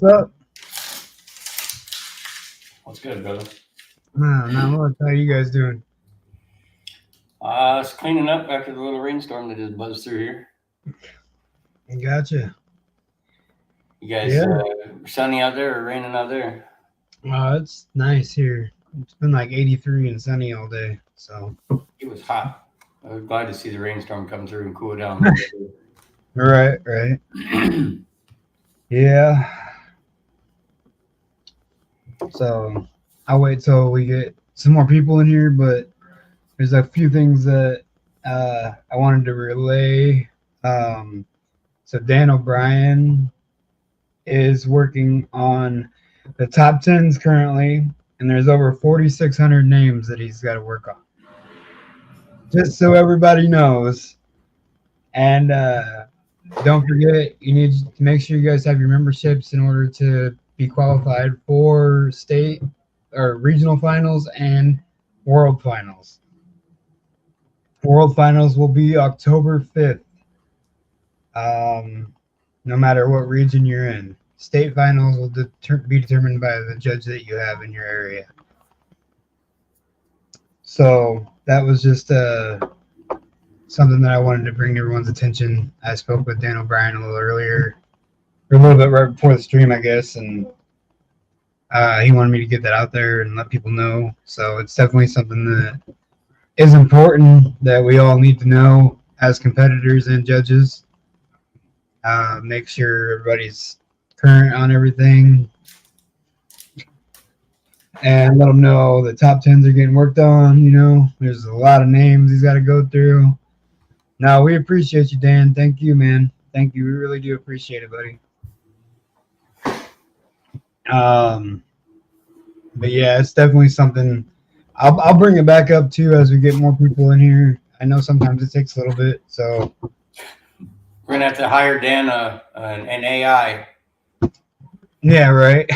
up? What's good, brother? Not much. How you guys doing? It's cleaning up after the little rainstorm that just buzzed through here. Gotcha. You guys Yeah. sunny out there or raining out there? It's nice here. It's been like 83 and sunny all day. So. It was hot. I was glad to see the rainstorm come through and cool it down a little Right. bit. Yeah. So I'll wait till we get some more people in here, but there's a few things that I wanted to relay. So Dan O'Brien is working on the top 10s currently, and there's over 4,600 names that he's got to work on. Just so everybody knows. And don't forget, you need to make sure you guys have your memberships in order to be qualified for state or regional finals and world finals. World finals will be October 5th. No matter what region you're in. State finals will be determined by the judge that you have in your area. So that was just something that I wanted to bring to everyone's attention. I spoke with Dan O'Brien a little earlier, or a little bit right before the stream, I guess, and he wanted me to get that out there and let people know. So it's definitely something that is important that we all need to know as competitors and judges. Make sure everybody's current on everything, and let them know the top 10s are getting worked on. You know, there's a lot of names he's got to go through. No, we appreciate you, Dan. Thank you, man. Thank you. We really do appreciate it, buddy. But yeah, it's definitely something. I'll bring it back up too as we get more people in here. I know sometimes it takes a little bit, so we're gonna have to hire Dan an AI. Yeah, right.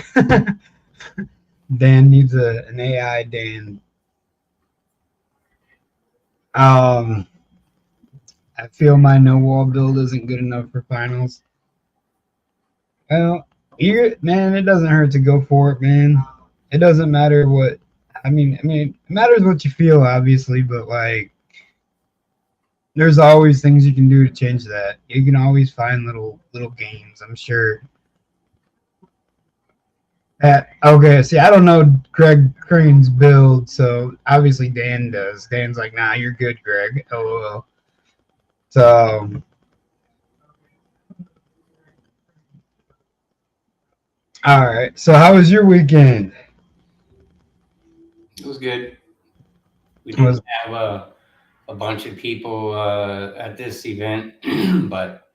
Dan needs an AI Dan. I feel my no wall build isn't good enough for finals. Well, man, it doesn't hurt to go for it, man. It doesn't matter what. I mean, it matters what you feel, obviously, but like, there's always things you can do to change that. You can always find little gains, I'm sure. Okay, see, I don't know Greg Crane's build, so obviously Dan does. Dan's like, nah, you're good, Greg. LOL. So, all right. So, how was your weekend? It was good. We didn't have a bunch of people at this event, but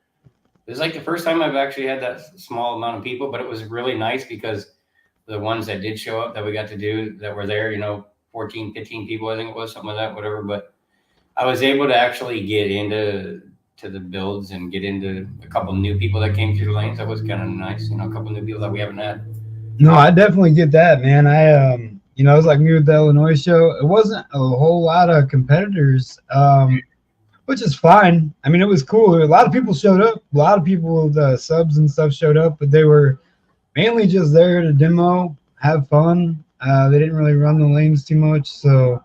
it was like the first time I've actually had that small amount of people, but it was really nice because the ones that did show up that we got to do that were there, 14, 15 people, I think it was, something like that, whatever. But I was able to actually get into the builds and get into a couple new people that came through the lanes. That was kind of nice, a couple new people that we haven't had. No, I definitely get that, man. It was like me with the Illinois show. It wasn't a whole lot of competitors, which is fine. I mean, it was cool. A lot of people showed up. A lot of people, the subs and stuff showed up, but they were mainly just there to demo, have fun. They didn't really run the lanes too much. So,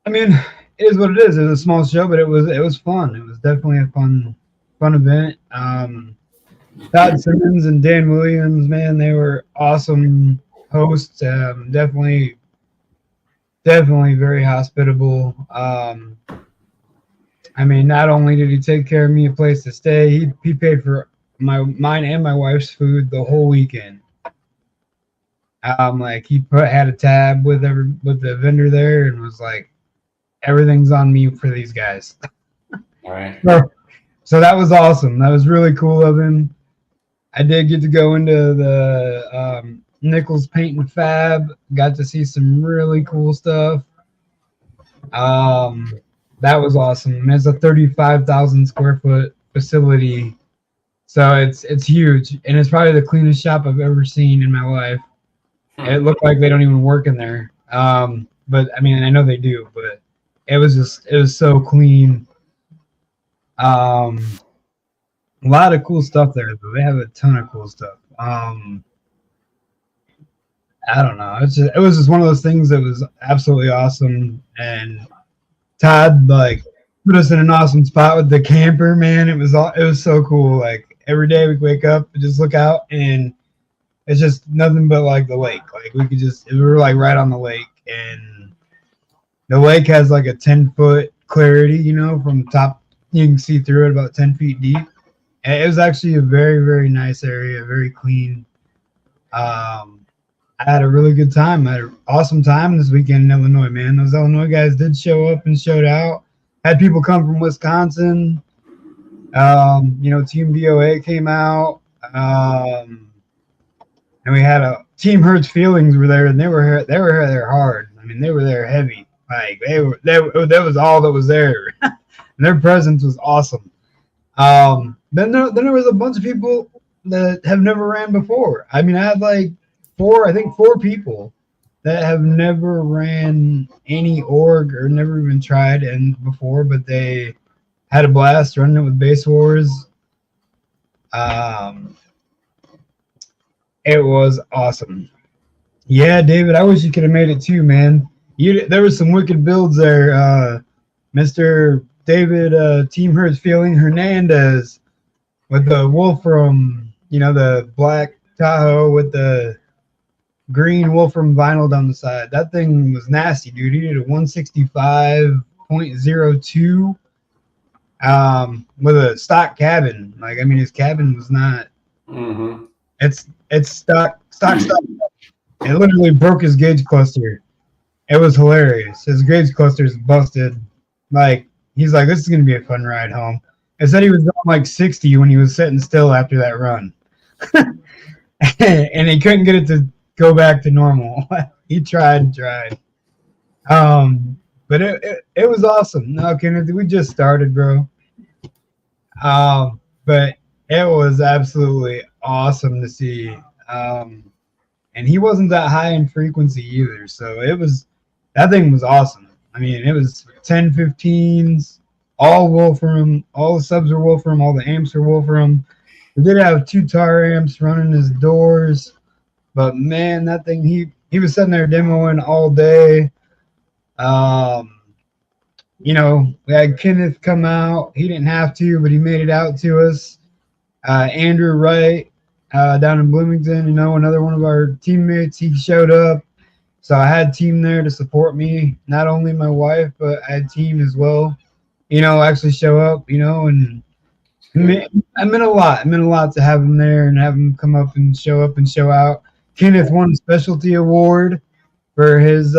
I mean, it is what it is. It was a small show, but it was fun. It was definitely a fun event. Todd Simmons and Dan Williams, man, they were awesome hosts. Definitely very hospitable. I mean, not only did he take care of me a place to stay, he paid for mine and my wife's food the whole weekend. Like he had a tab with the vendor there and was like, everything's on me for these guys. All right. So that was awesome. That was really cool of him. I did get to go into the Nichols Paint and Fab. Got to see some really cool stuff. That was awesome. It's a 35,000 square foot facility. So it's huge, and it's probably the cleanest shop I've ever seen in my life. It looked like they don't even work in there. But I mean, I know they do, but it was so clean. A lot of cool stuff there, though. They have a ton of cool stuff. Um, I don't know. It was just one of those things that was absolutely awesome. And Todd like put us in an awesome spot with the camper. Man, it was so cool. Like every day we wake up and just look out, and it's just nothing but like the lake. Like we were like right on the lake, and the lake has like a 10-foot clarity. You know, from top you can see through it about 10 feet deep. And it was actually a very very nice area, very clean. I had a really good time. I had an awesome time this weekend in Illinois, man. Those Illinois guys did show up and showed out. Had people come from Wisconsin. Team VOA came out. And we had a Team Hurts Feelings were there, and they were there hard. I mean, they were there heavy. Like that was all that was there. And their presence was awesome. Then there was a bunch of people that have never ran before. I mean, I had like four people that have never ran any org or never even tried and before, but they had a blast running it with Basswars. It was awesome. Yeah, David, I wish you could have made it too, man. There was some wicked builds there. Mr. David Team Hurts Feeling Hernandez with the Wolfram, the black Tahoe with the green Wolfram vinyl down the side. That thing was nasty, dude. He did a 165.02 with a stock cabin. Like, I mean, his cabin was not. Mm-hmm. It's stock. It literally broke his gauge cluster. It was hilarious. His gauge cluster's busted. Like, he's like, this is gonna be a fun ride home. I said he was going like 60 when he was sitting still after that run, and he couldn't get it to go back to normal. He tried. But it was awesome. No, Kenneth, we just started, bro. But it was absolutely awesome to see. And he wasn't that high in frequency either, so that thing was awesome. I mean, it was 10-15s, all Wolfram, all the subs were Wolfram, all the amps were Wolfram. We did have 2 tar amps running his doors. But man, that thing, he was sitting there demoing all day. We had Kenneth come out. He didn't have to, but he made it out to us. Andrew Wright down in Bloomington, another one of our teammates, he showed up. So I had team there to support me, not only my wife, but I had team as well, actually show up, and I meant a lot. It meant a lot to have him there and have him come up and show out. Kenneth won a specialty award for his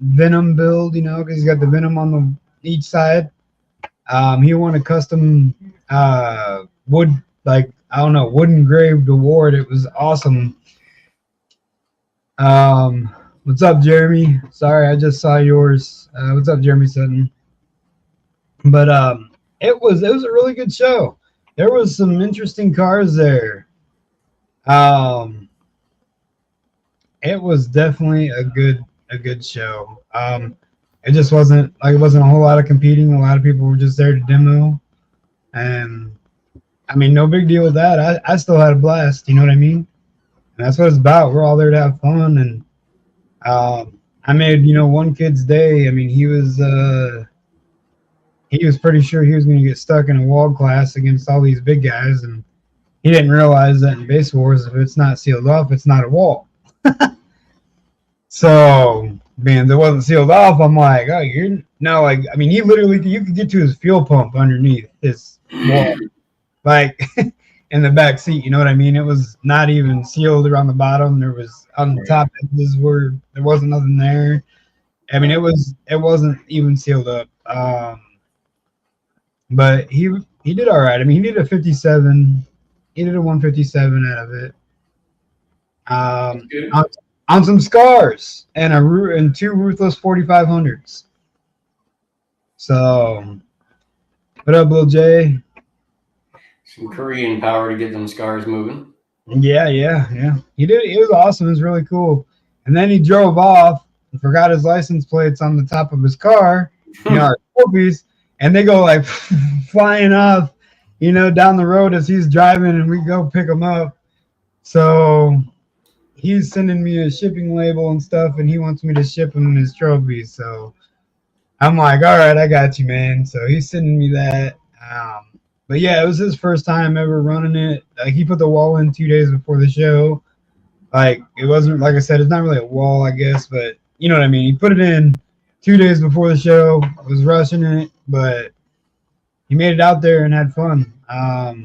Venom build, because he's got the Venom on each side. He won a custom wood engraved award. It was awesome. What's up, Jeremy? Sorry, I just saw yours. What's up, Jeremy Sutton? But it was a really good show. There was some interesting cars there. It was definitely a good show. It just wasn't a whole lot of competing. A lot of people were just there to demo, and I mean, no big deal with that. I still had a blast. You know what I mean? And that's what it's about. We're all there to have fun, and I made one kid's day. I mean, he was pretty sure he was going to get stuck in a wall class against all these big guys, and he didn't realize that in Basswars, if it's not sealed off, it's not a wall. So, man, it wasn't sealed off. I'm like, oh, he literally, you could get to his fuel pump underneath his wall, like in the back seat. You know what I mean? It was not even sealed around the bottom. There was on the top edges where there wasn't nothing there. I mean, it wasn't even sealed up. But he did all right. I mean, he did a 57. He did a 157 out of it. On some scars and 2 ruthless 4500s. So, what up, Lil J? Some Korean power to get them scars moving. Yeah. He did. It was awesome. It was really cool. And then he drove off and forgot his license plates on the top of his car. Our trophies, and they go like flying off, down the road as he's driving, and we go pick him up. So he's sending me a shipping label and stuff, and he wants me to ship him his trophies. So I'm like, all right, I got you, man. So he's sending me that. But yeah, it was his first time ever running it. He put the wall in 2 days before the show. Like, it wasn't, like I said, it's not really a wall, I guess, but you know what I mean. He put it in 2 days before the show. I was rushing it, but he made it out there and had fun. All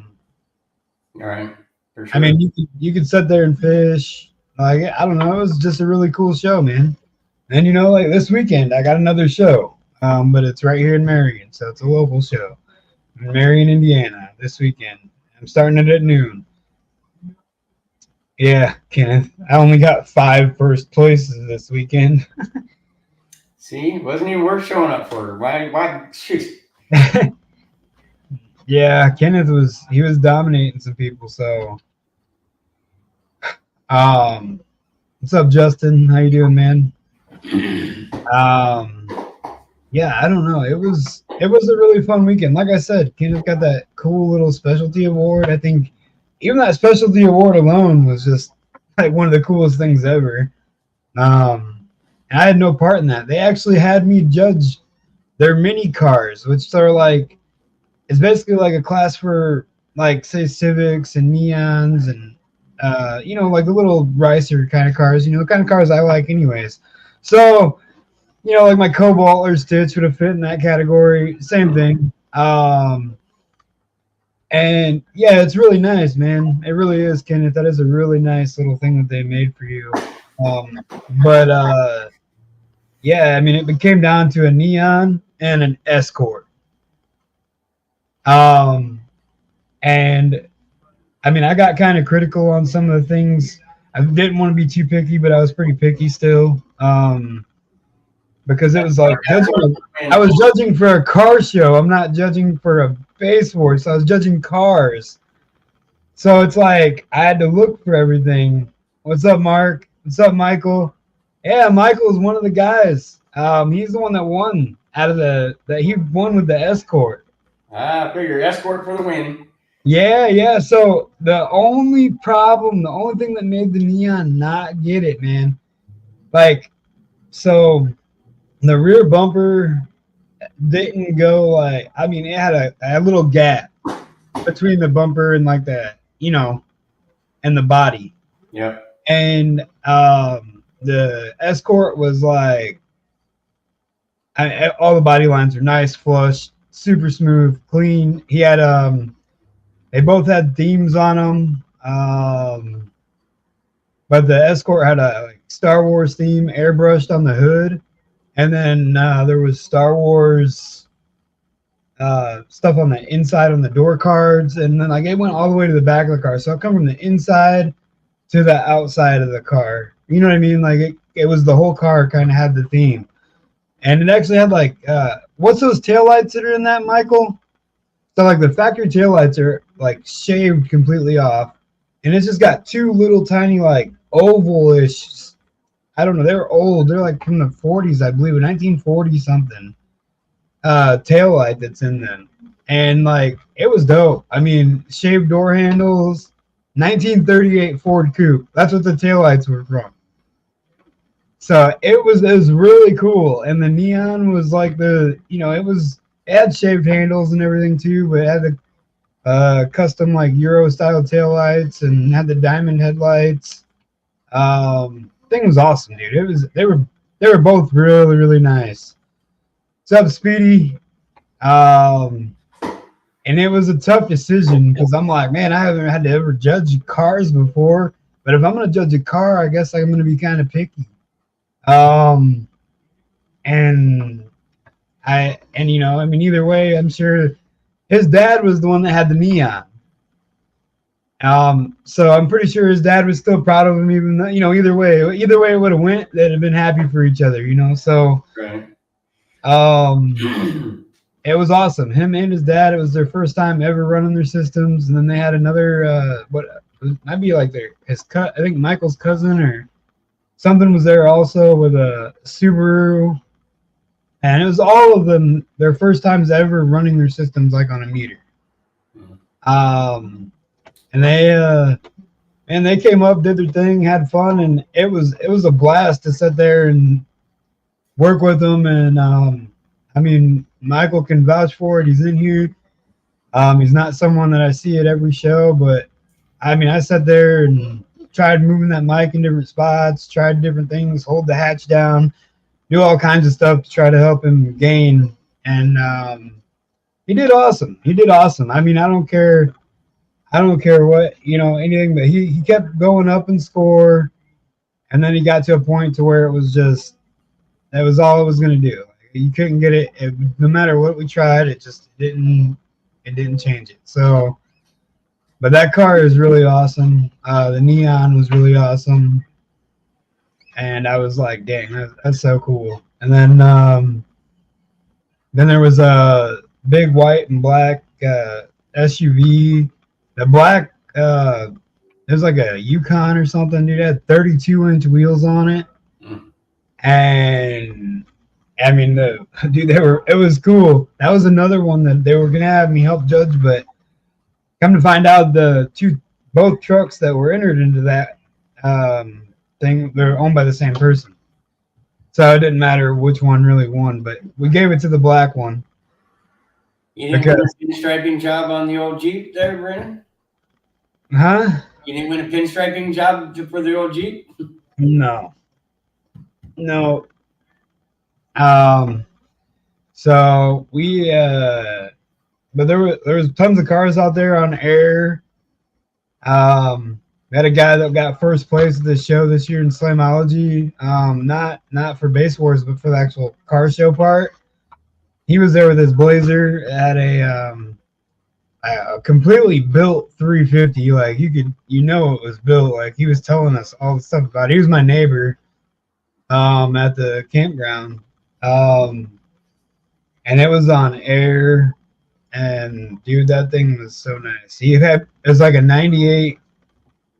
right. For sure. I mean, you could sit there and fish. Like, I don't know, it was just a really cool show, man. And you know, like this weekend, I got another show, but it's right here in Marion, so it's a local show in Marion, Indiana, this weekend. I'm starting it at noon. Yeah, Kenneth, I only got 5 first places this weekend. See, wasn't even worth showing up for. Why? Shoot. Yeah, Kenneth was dominating some people. So, what's up, Justin? How you doing, man? Yeah, I don't know. It was a really fun weekend. Like I said, Kenneth got that cool little specialty award. I think even that specialty award alone was just like one of the coolest things ever. And I had no part in that. They actually had me judge their mini cars, which are like, it's basically like a class for like say Civics and Neons and you know, like the little ricer kind of cars, you know, the kind of cars I like anyways. So, you know, like my Cobalt or Stitch would have fit in that category. Same thing. And yeah, it's really nice, man. It really is, Kenneth. That is a really nice little thing that they made for you. But yeah, I mean, it came down to a Neon and an Escort. And I mean, I got kind of critical on some of the things. I didn't want to be too picky, but I was pretty picky still. Because it was like I was judging for a car show. I'm not judging for a Basswars. So I was judging cars. So it's like I had to look for everything. What's up, Mark? What's up, Michael? Yeah, Michael is one of the guys. He's the one that won out of that he won with the Escort. I figure Escort for the win. Yeah. So the only thing that made the Neon not get it, man, like, so the rear bumper didn't go like, I mean, it had a little gap between the bumper and like that, you know, and the body. Yeah. And the Escort was like, all the body lines are nice, flush, super smooth, clean. He had they both had themes on them, but the Escort had a like Star Wars theme airbrushed on the hood, and then there was Star Wars stuff on the inside on the door cards, and then like it went all the way to the back of the car, so it come from the inside to the outside of the car. You know what I mean? Like it was the whole car kind of had the theme. And it actually had like, what's those taillights that are in that, Michael? So like the factory taillights are like shaved completely off. And it's just got 2 little tiny like oval-ish, I don't know, they were old. They're like from the 40s, I believe, 1940 something, taillight that's in them. And like, it was dope. I mean, shaved door handles, 1938 Ford Coupe. That's what the taillights were from. So it was really cool, and the Neon was like it had shaved handles and everything too, but it had the custom like Euro style taillights and had the diamond headlights. Thing was awesome, dude. They were both really, really nice. What's up, Speedy? And it was a tough decision because I'm like, man, I haven't had to ever judge cars before, but if I'm gonna judge a car, I guess I'm gonna be kind of picky. And you know, I mean, either way, I'm sure his dad was the one that had the Neon. So I'm pretty sure his dad was still proud of him, even though, you know, either way it would have went, they'd have been happy for each other, you know. So, Right. It was awesome. Him and his dad, it was their first time ever running their systems, and then they had another, might be like I think Michael's cousin or something was there also with a Subaru, and it was all of them their first times ever running their systems like on a meter. And and they came up, did their thing, had fun, and it was a blast to sit there and work with them. And I mean, Michael can vouch for it. He's in here. He's not someone that I see at every show, but I mean, I sat there and tried moving that mic in different spots, tried different things, hold the hatch down, do all kinds of stuff to try to help him gain. And he did awesome. He did awesome. I mean, I don't care. I don't care what, anything, but he kept going up in score. And then he got to a point to where it was just, that was all it was going to do. You couldn't get it, no matter what we tried, it just didn't change it. So, but that car is really awesome. The neon was really awesome. And I was like, dang, that's so cool. And then there was a big white and black SUV. The black, it was like a Yukon or something, dude. It had 32-inch wheels on it. And I mean, it was cool. That was another one that they were going to have me help judge, but come to find out both trucks that were entered into that thing, they're owned by the same person. So it didn't matter which one really won, but we gave it to the black one. You didn't win a pinstriping job on the old Jeep there, Brandon? Huh? You didn't win a pinstriping job for the old Jeep? No. So we but there was tons of cars out there on air. We had a guy that got first place at the show this year in Slamology. Not for Basswars, but for the actual car show part. He was there with his Blazer at a completely built 350. Like it was built. Like he was telling us all the stuff about it. He was my neighbor at the campground. And it was on air, and dude, that thing was so nice. It was like a 98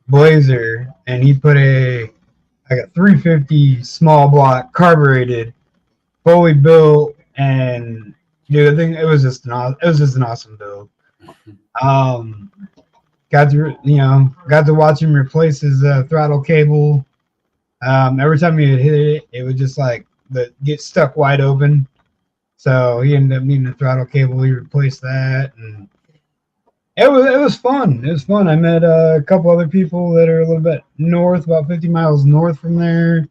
Blazer, and he put a 350 small block carbureted, fully built, and dude, I think it was just an awesome build. Got to watch him replace his throttle cable. Every time he would hit it, it would just like get stuck wide open. So he ended up needing a throttle cable. He replaced that, and it was fun. It was fun. I met a couple other people that are a little bit north, about 50 miles north from there.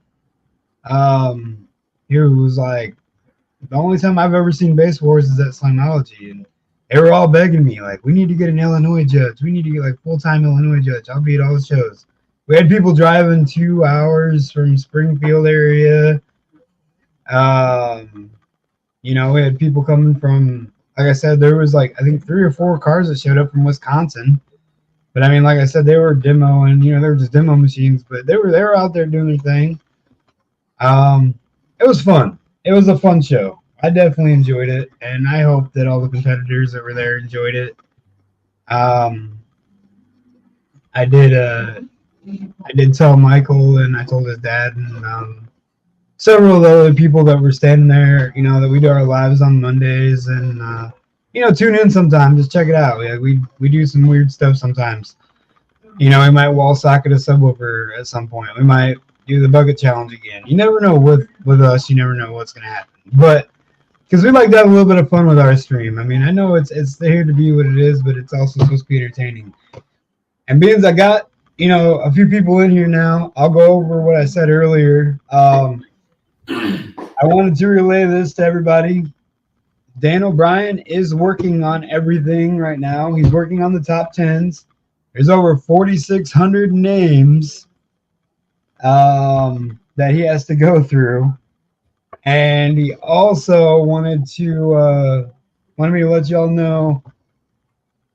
He was like, the only time I've ever seen Basswars is at Slamology, and they were all begging me like, we need to get an Illinois judge. We need to get like full-time Illinois judge. I'll be at all the shows. We had people driving 2 hours from Springfield area. We had people coming from, like I said, there was like, I think 3 or 4 cars that showed up from Wisconsin. But I mean, like I said, they were demoing, they were just demo machines, but they were out there doing their thing. It was fun. It was a fun show. I definitely enjoyed it, and I hope that all the competitors that were there enjoyed it. I did tell Michael, and I told his dad, and several of the other people that were standing there, that we do our lives on Mondays, and tune in sometimes, just check it out. We do some weird stuff sometimes. We might wall socket a subwoofer at some point. We might do the bucket challenge again. You never know with us. You never know what's gonna happen. But because we like to have a little bit of fun with our stream. I mean, I know it's here to be what it is, but it's also supposed to be entertaining. And being as I got a few people in here now, I'll go over what I said earlier. I wanted to relay this to everybody. Dan O'Brien is working on everything right now. He's working on the top 10s. There's over 4,600 names that he has to go through. And he also wanted me to let y'all know,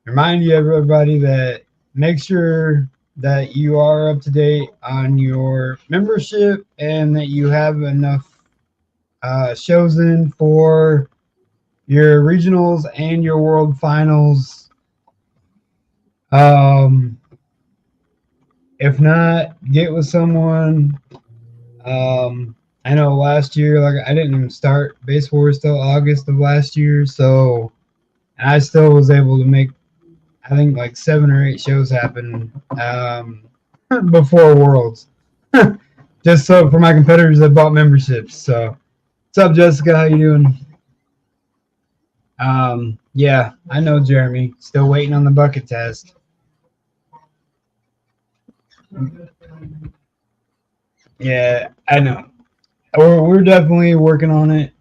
remind you everybody that make sure that you are up to date on your membership and that you have enough shows in for your regionals and your world finals. If not, get with someone. I know last year, like I didn't even start Basswars till August of last year, so I still was able to make, I think, like 7 or 8 shows happen. before Worlds. Just so for my competitors that bought memberships. So, what's up, Jessica? How you doing? Yeah, I know Jeremy. Still waiting on the bucket test. Yeah, I know. We're definitely working on it.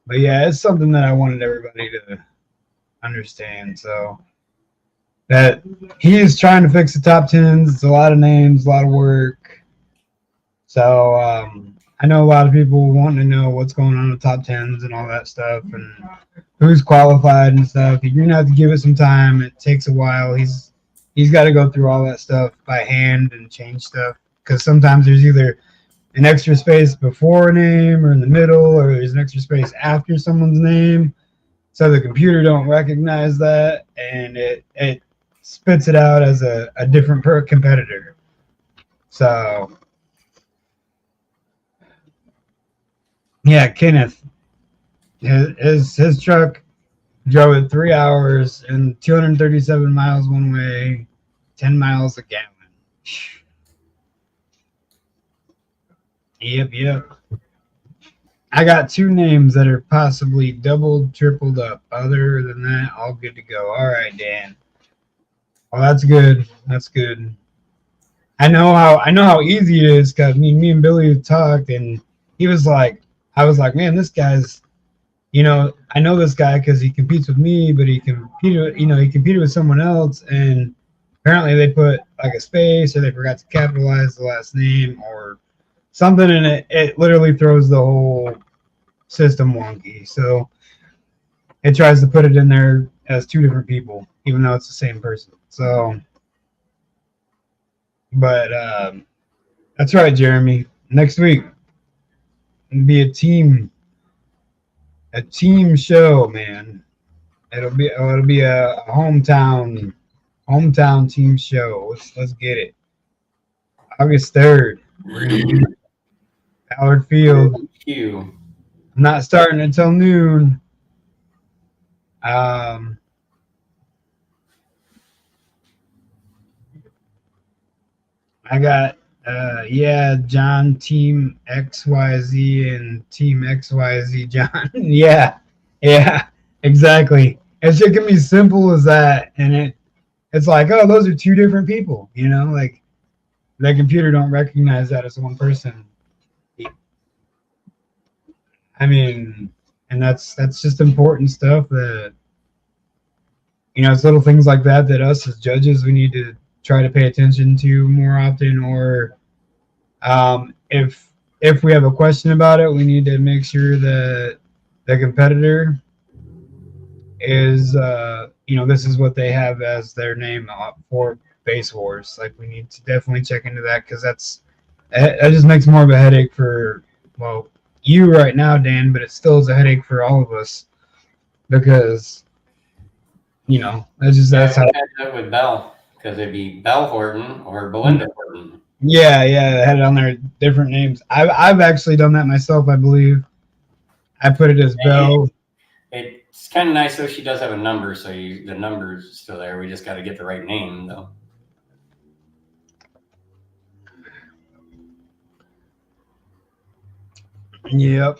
But yeah, it's something that I wanted everybody to understand. So that he is trying to fix the top tens. It's a lot of names, a lot of work. So I know a lot of people wanting to know what's going on with top tens and all that stuff, and who's qualified and stuff. You're gonna have to give it some time. It takes a while. He's got to go through all that stuff by hand and change stuff because sometimes there's either an extra space before a name or in the middle, or there's an extra space after someone's name. So the computer don't recognize that, and it spits it out as a different competitor. So yeah, Kenneth, his truck drove it 3 hours and 237 miles one way, 10 miles a gallon. Yep. I got two names that are possibly doubled, tripled up. Other than that, all good to go. All right, Dan. Well, that's good. That's good. I know how easy it is because me and Billy talked, and he was like, I was like, man, this guy's, I know this guy because he competes with me, but he competed with someone else, and apparently they put like a space or they forgot to capitalize the last name or something, and it literally throws the whole system wonky. So it tries to put it in there as two different people, even though it's the same person. So, but that's right, Jeremy. Next week it'll be a team show, man. It'll be a hometown team show. Let's get it. August 3rd. We're gonna do Ballard Field. I'm not starting until noon. I got John Team XYZ and Team XYZ John. yeah, exactly. It can be simple as that, and it's like, oh, those are two different people, like the computer don't recognize that as one person. I mean, and that's just important stuff that it's little things like that us as judges we need to try to pay attention to more often, or if we have a question about it, we need to make sure that the competitor is this is what they have as their name for Basswars. Like we need to definitely check into that because that just makes more of a headache for you right now, Dan, but it still is a headache for all of us because that's how with Bell, because it'd be Bell Horton or Belinda Horton. Yeah, I had it on there, different names. I've actually done that myself, I believe. I put it as Bell. It's kind of nice though. She does have a number, so the number's still there. We just got to get the right name though. Yep.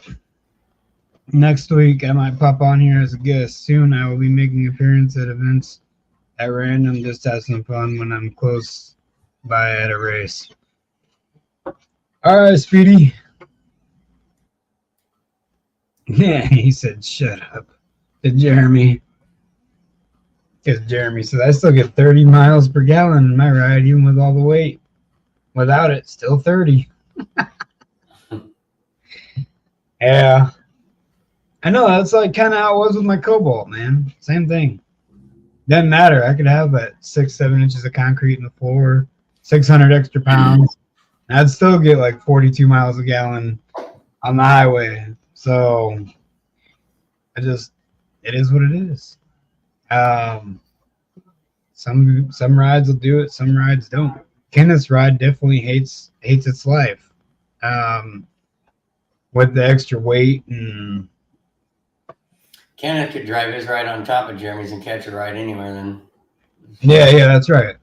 Next week, I might pop on here as a guest. Soon, I will be making appearance at events at random, just have some fun when I'm close by at a race. All right, Speedy. Yeah, he said, shut up to Jeremy. Because Jeremy says, I still get 30 miles per gallon in my ride, even with all the weight. Without it, still 30. Yeah. I know, that's like kind of how it was with my Cobalt, man. Same thing. Doesn't matter. I could have that 6-7 inches of concrete in the floor, 600 extra pounds. And I'd still get like 42 miles a gallon on the highway. So it is what it is. Some rides will do it, some rides don't. Kenneth's ride definitely hates its life. With the extra weight and Kenneth could drive his ride on top of Jeremy's and catch a ride anywhere then. Yeah, that's right.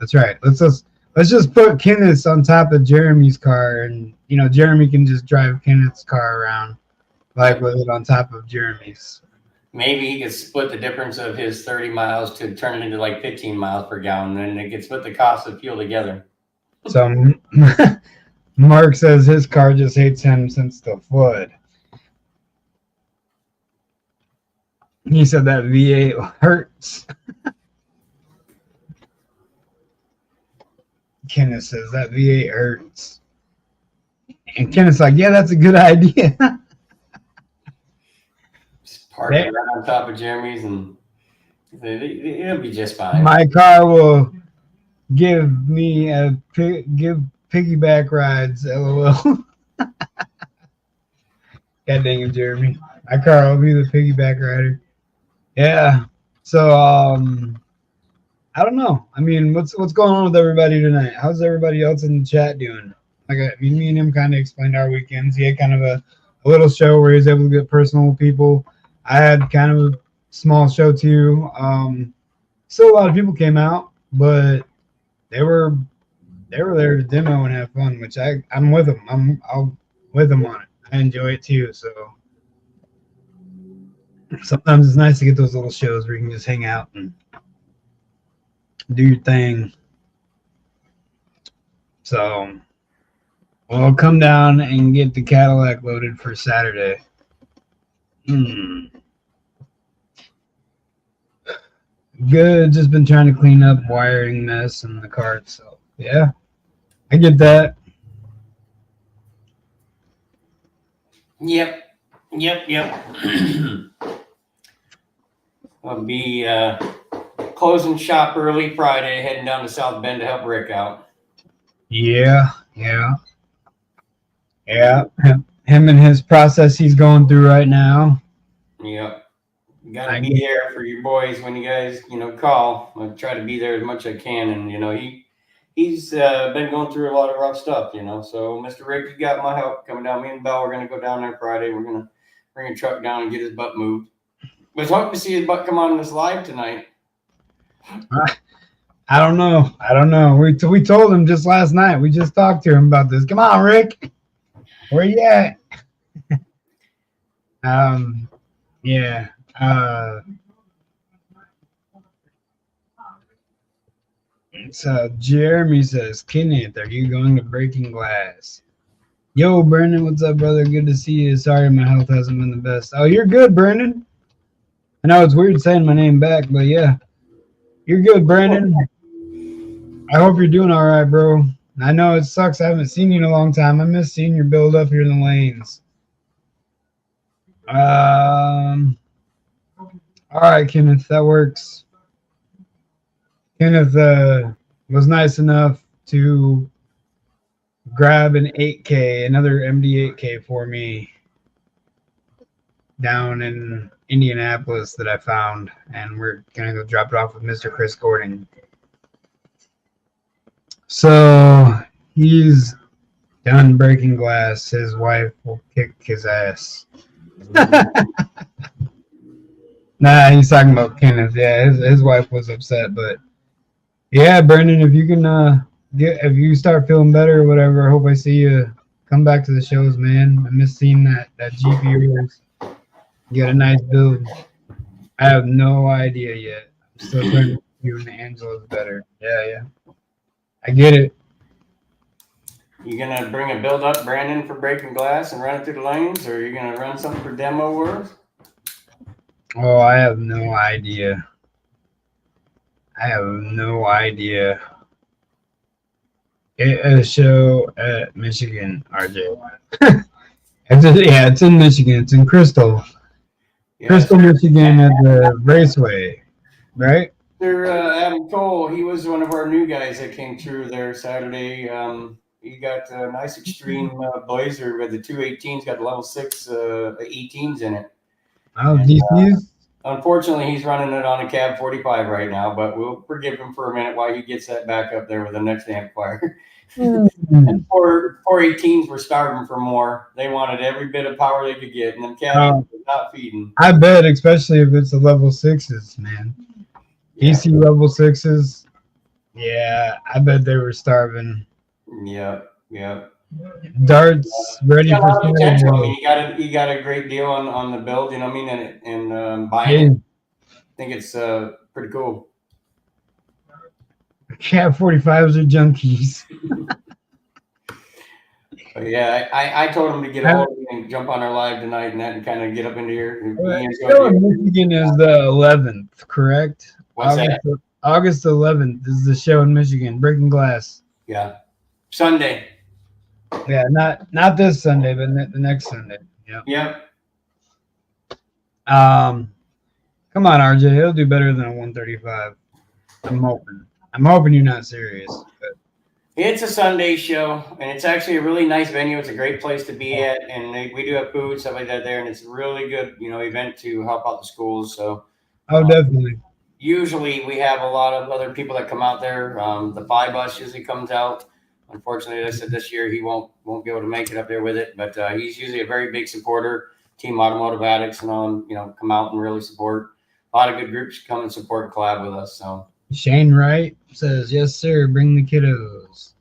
Let's just put Kenneth on top of Jeremy's car, and Jeremy can just drive Kenneth's car around like with it on top of Jeremy's. Maybe he could split the difference of his 30 miles to turn it into like 15 miles per gallon, and it could split the cost of fuel together. So Mark says his car just hates him since the flood. He said that V8 hurts. Kenneth says that V8 hurts. And Kenneth's like, yeah, that's a good idea. Just park it right on top of Jeremy's and it'll be just fine. My car will give piggyback rides, LOL. God dang it, Jeremy. My car will be the piggyback rider. Yeah. So I don't know. I mean, what's going on with everybody tonight? How's everybody else in the chat doing? Like, me and him kind of explained our weekends. He had kind of a little show where he was able to get personal with people. I had kind of a small show too. Still a lot of people came out, but they were there to demo and have fun, which I'm with them. I'm with them on it. I enjoy it too. So sometimes it's nice to get those little shows where you can just hang out and do your thing. So we'll come down and get the Cadillac loaded for Saturday. Good. Just been trying to clean up wiring mess in the car itself. Yeah, I get that. Yep. I'll be closing shop early Friday, heading down to South Bend to help Rick out. Yeah. Him and his process he's going through right now. Yep. You gotta be there for your boys when you guys, call. I try to be there as much as I can, and he's been going through a lot of rough stuff, So, Mr. Rick, you got my help coming down. Me and Bell, we're gonna go down there Friday. We're gonna bring a truck down and get his butt moved. I was hoping to see his butt come on this live tonight. I don't know. We told him just last night. We just talked to him about this. Come on, Rick. Where you at? Yeah. So Jeremy says, Kenneth, are you going to Breaking Glass? Yo, Brandon, what's up, brother? Good to see you. Sorry my health hasn't been the best. Oh, you're good, Brandon. I know it's weird saying my name back, but yeah. You're good, Brandon. I hope you're doing all right, bro. I know it sucks. I haven't seen you in a long time. I miss seeing your build up here in the lanes. All right, Kenneth, that works. Kenneth was nice enough to grab an 8K, another MD 8K for me down in Indianapolis that I found, and we're gonna go drop it off with Mr. Chris Gordon. So he's done breaking glass. His wife will kick his ass. Nah, he's talking about Kenneth. Yeah, his wife was upset, but yeah, Brendan, if you can if you start feeling better or whatever, I hope I see you come back to the shows, man. I miss seeing that Jeep of yours. Get a nice build. I have no idea yet. I'm still trying to you and Angela's better. Yeah. I get it. You gonna bring a build up, Brandon, for breaking glass and run it through the lanes, or are you gonna run something for demo wars? Oh, I have no idea. A show at Michigan, RJ. It's in Michigan. It's in Crystal. Yeah, Crystal, Michigan at the Raceway, right? Adam Cole, he was one of our new guys that came through there Saturday. He got a nice extreme Blazer with the 218s, got level 6 18s in it. Oh, DCs? Unfortunately, he's running it on a cab 45 right now, but we'll forgive him for a minute while he gets that back up there with the next amplifier. And 418s were starving for more. They wanted every bit of power they could get, and them cabs were not feeding. I bet, especially if it's the level 6s, man. DC level 6s. Yeah, I bet they were starving. Yep, yep. Darts It's ready got a for lot of potential. I Saturday. mean, you got a great deal on the build. You know what I mean, and buying it. Hey, I think it's pretty cool. Cat 45s are junkies. But yeah, I told him to get a I, hold of me and jump on our live tonight and that and kind of get up into here. He enjoyed show the in Michigan is the 11th, correct? What's that? August 11th is the show in Michigan. Breaking Glass. Yeah, Sunday. Yeah, not this Sunday, but the next Sunday. Yeah. Yep. Um, come on, RJ. He'll do better than a 135. I'm hoping. I'm hoping you're not serious. But It's a Sunday show, and it's actually a really nice venue. It's a great place to be at, and we do have food stuff like that there, and it's a really good, event to help out the schools. So oh, definitely. usually we have a lot of other people that come out there. The Phi Bus usually comes out. Unfortunately, I said this year he won't be able to make it up there with it, but he's usually a very big supporter. Team Automotive Addicts and all, come out and really support. A lot of good groups come and support and collab with us. So Shane Wright says, "Yes, sir. Bring the kiddos."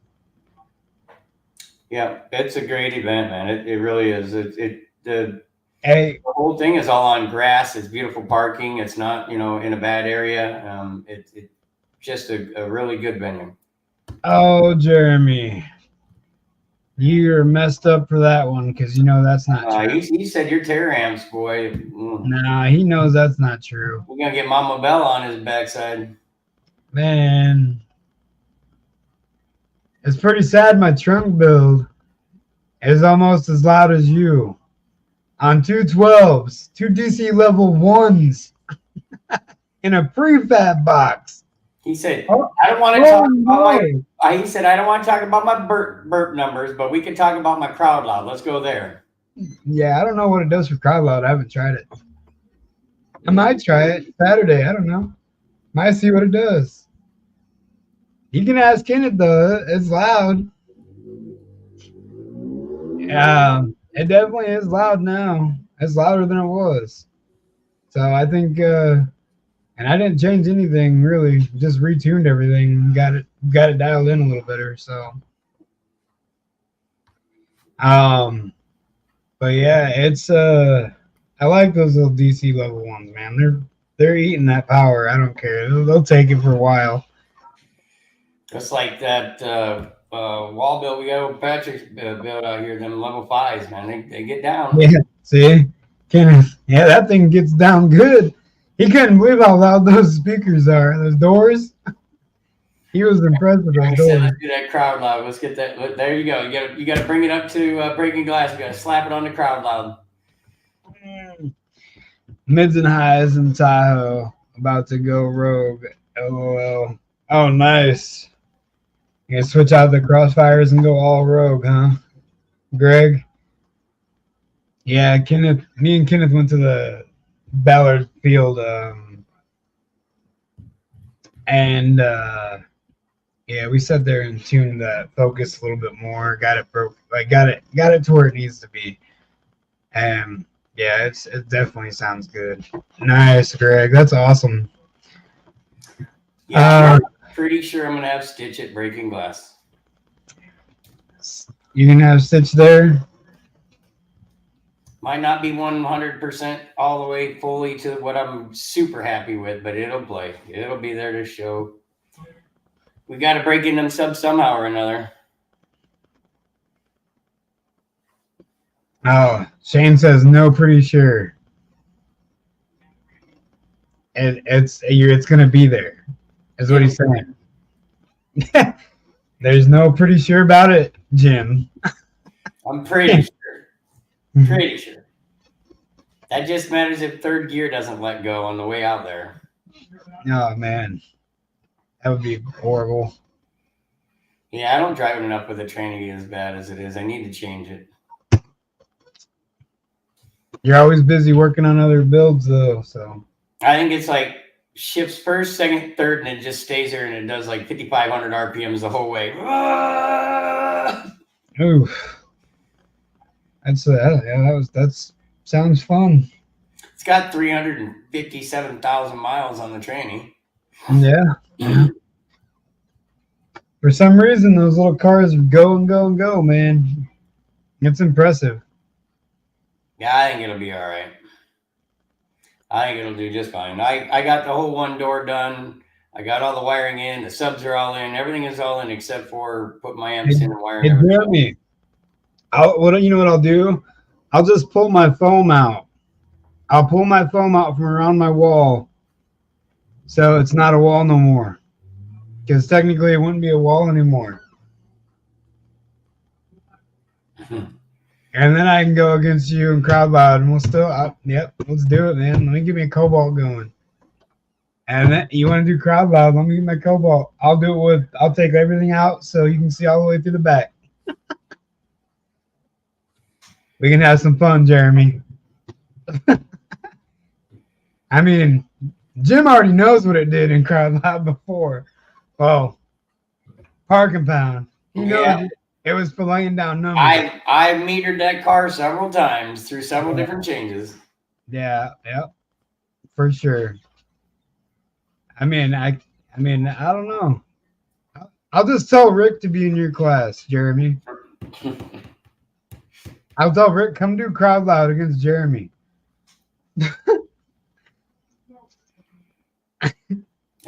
yeah, it's a great event, man. It really is. The Hey, whole thing is all on grass. It's beautiful parking. It's not, in a bad area. It just a really good venue. oh, Jeremy, you're messed up for that one because you know that's not true. He said you're tear amps, boy. Nah, he knows that's not true. We're gonna get Mama Bella on his backside. Man, it's pretty sad. My trunk build is almost as loud as you on two 12s, two DC level ones in a prefab box. He said, Oh, I don't want to talk about no. he said, I don't want to talk about my burp numbers, but we can talk about my crowd loud. Let's go there. Yeah, I don't know what it does for crowd loud. I haven't tried it. I might try it Saturday. I don't know. Might see what it does. You can ask Kenneth though. It's loud. It definitely is loud now. It's louder than it was. So I think, and I didn't change anything really. Just retuned everything. Got it dialed in a little better. So, but yeah, it's I like those little DC level ones, man. They're eating that power. I don't care. They'll take it for a while. Just like that wall build we got with Patrick's built out here, them level 5s, man. They get down. Yeah, see, Kenneth. Yeah, that thing gets down good. He couldn't believe how loud those speakers are. Those doors. He was impressed with those doors. Let's do that crowd loud. Let's get that. There you go. You got to bring it up to breaking glass. You got to slap it on the crowd loud. Mids and highs in Tahoe about to go rogue. LOL. Oh, nice. You can switch out the crossfires and go all rogue, huh, Greg? Yeah, Kenneth. Me and Kenneth went to the Ballard Field, and yeah, we sat there and tuned the focus a little bit more. Got it to where it needs to be. And yeah, it definitely sounds good. Nice, Greg. That's awesome. Yeah, I'm pretty sure I'm gonna have Stitch at breaking glass. You can have Stitch there. Might not be 100% all the way fully to what I'm super happy with, but it'll play. It'll be there to show. We got to break in them subs somehow or another. Oh, Shane says no, pretty sure. It's gonna be there. Is what he's saying. There's no pretty sure about it, Jim. I'm pretty sure. Pretty sure. That just matters if third gear doesn't let go on the way out there. Oh man, that would be horrible. Yeah, I don't drive it enough with the training as bad as it is. I need to change it. You're always busy working on other builds though, so I think it's like shifts first, second, third, and it just stays there and it does like 5,500 RPMs the whole way. Oof. That sounds fun. It's got 357,000 miles on the tranny. Yeah. For some reason, those little cars go and go and go, man. It's impressive. Yeah, I think it'll be all right. I think it'll do just fine. I got the whole one door done. I got all the wiring in. The subs are all in. Everything is all in except for putting my amps in and wiring Hey, everything. Jeremy, you know what I'll do? I'll just pull my foam out. I'll pull my foam out from around my wall, so it's not a wall no more. Because technically, it wouldn't be a wall anymore. And then I can go against you and crowd loud, and we'll still. Yep, let's do it, man. Let me get me a cobalt going. And then you want to do crowd loud? Let me get my cobalt. I'll do it with. I'll take everything out so you can see all the way through the back. We can have some fun, Jeremy. I mean, Jim already knows what it did in crowd loud before. Well, parking pound. He knows it was for laying down numbers. I metered that car several times through several different changes. Yeah, for sure. I mean, I don't know. I'll just tell Rick to be in your class, Jeremy. I'll tell Rick, come do crowd loud against Jeremy.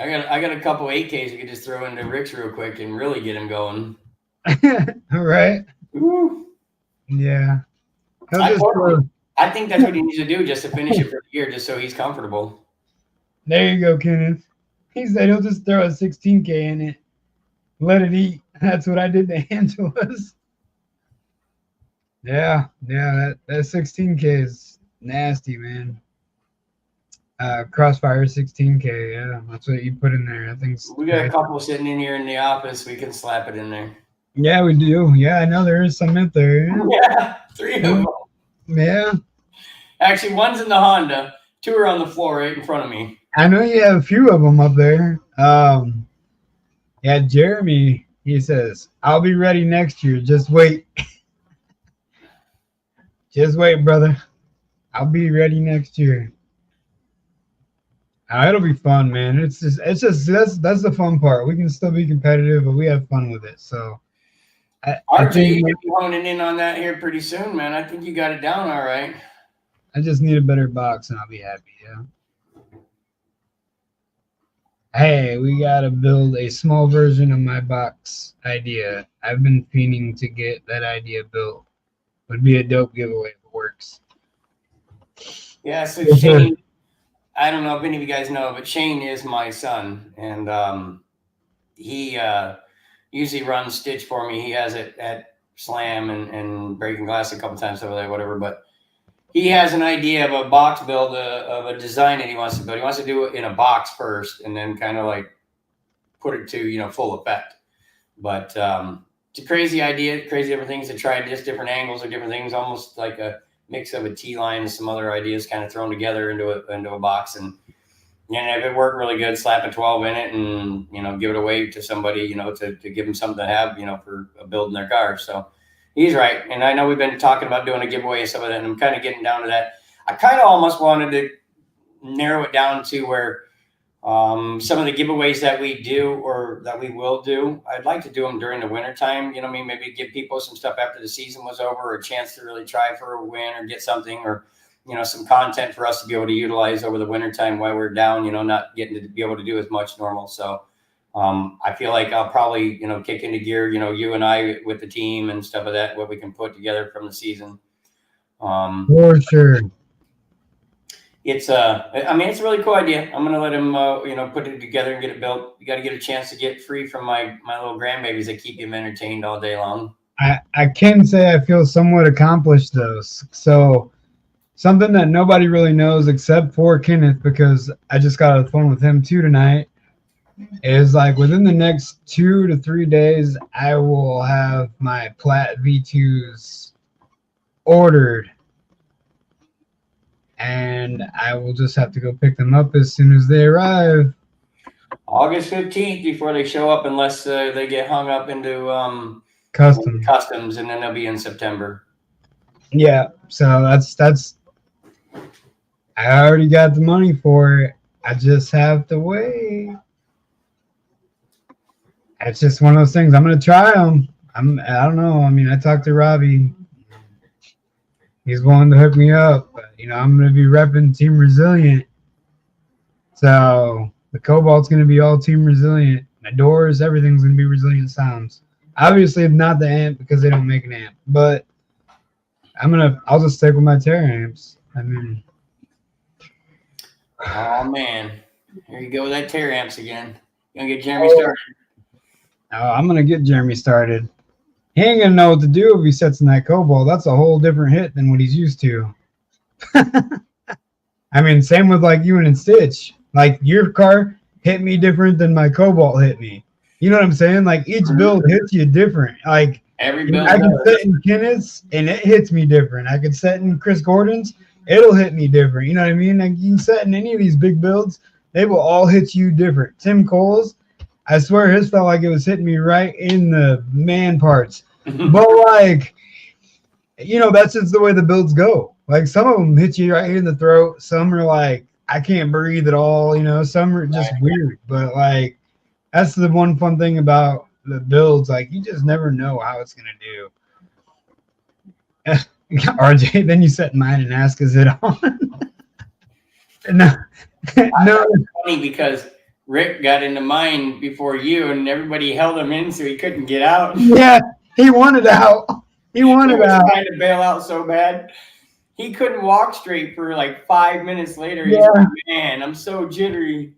I got a couple 8Ks you could just throw into Rick's real quick and really get him going. All right. Ooh. Yeah. I think that's what he needs to do just to finish it for the year, just so he's comfortable. There you go, Kenneth. He said he'll just throw a 16K in it. Let it eat. That's what I did to Angeles. Yeah, that 16K is nasty, man. Crossfire 16K, yeah, that's what you put in there. I think we got a couple sitting in here in the office. We can slap it in there. Yeah, we do. Yeah, I know there is some in there. Yeah, 3 of them. Yeah. Actually, one's in the Honda. 2 are on the floor right in front of me. I know you have a few of them up there. Yeah, Jeremy, he says, I'll be ready next year. Just wait. Just wait, brother. I'll be ready next year. It'll be fun, man. It's just that's the fun part. We can still be competitive, but we have fun with it. So, RJ, you could be honing in on that here pretty soon, man. I think you got it down all right. I just need a better box, and I'll be happy. Yeah. Hey, we gotta build a small version of my box idea. I've been fiending to get that idea built. Would be a dope giveaway if it works. Yeah, so Shane, I don't know if any of you guys know, but Shane is my son, and he usually runs Stitch for me. He has it at Slam and Breaking Glass a couple times over there, whatever. But he has an idea of a box build of a design that he wants to build. He wants to do it in a box first, and then kind of like put it to full effect. But it's a crazy idea, crazy different things to try, just different angles or different things, almost like a mix of a T-line and some other ideas kind of thrown together into a box. And if it worked really good, slap a 12 in it and, give it away to somebody, to give them something to have, for building their car. So he's right. And I know we've been talking about doing a giveaway and some of that, and I'm kind of getting down to that. I kind of almost wanted to narrow it down to where some of the giveaways that we do or that we will do, I'd like to do them during the winter time. Maybe give people some stuff after the season was over, or a chance to really try for a win or get something, or some content for us to be able to utilize over the winter time while we're down, not getting to be able to do as much normal. So I feel like I'll probably kick into gear, you and I with the team and stuff of that, what we can put together from the season. For sure. It's it's a really cool idea. I'm gonna let him put it together and get it built. You got to get a chance to get free from my little grandbabies that keep him entertained all day long. I can say I feel somewhat accomplished though. So something that nobody really knows except for Kenneth, because I just got on the phone with him too tonight, is like within the next 2 to 3 days I will have my Plat V2s ordered. And I will just have to go pick them up as soon as they arrive. August 15th before they show up, unless they get hung up into customs, and then they'll be in September. Yeah, so that's. I already got the money for it. I just have to wait. It's just one of those things. I'm gonna try them. I don't know. I mean, I talked to Robbie. He's willing to hook me up. But, I'm gonna be repping Team Resilient. So the Cobalt's gonna be all Team Resilient. My doors, everything's gonna be Resilient sounds. Obviously, not the amp because they don't make an amp. But I'll just stick with my Terra amps. I mean. Oh man, here you go with that Terra amps again. You gonna get Jeremy started? Oh, I'm gonna get Jeremy started. He ain't gonna know what to do if he sets in that Cobalt. That's a whole different hit than what he's used to. I mean, same with like you and Stitch. Like your car hit me different than my Cobalt hit me. You know what I'm saying? Like each build hits you different. Like every build I can set in Kenneth's and it hits me different. I can set in Chris Gordon's, it'll hit me different. You know what I mean? Like you can set in any of these big builds, they will all hit you different. Tim Cole's, I swear his felt like it was hitting me right in the man parts. But like, that's just the way the builds go. Like some of them hit you right in the throat. Some are like, I can't breathe at all. Some are just weird. But like, that's the one fun thing about the builds. Like you just never know how it's gonna do. RJ, then you set mine and ask, is it on? No. It's funny because Rick got into mine before you, and everybody held him in so he couldn't get out. Yeah, he wanted out. He wanted out. Trying to bail out so bad. He couldn't walk straight for like 5 minutes later. Yeah. He's like, man, I'm so jittery.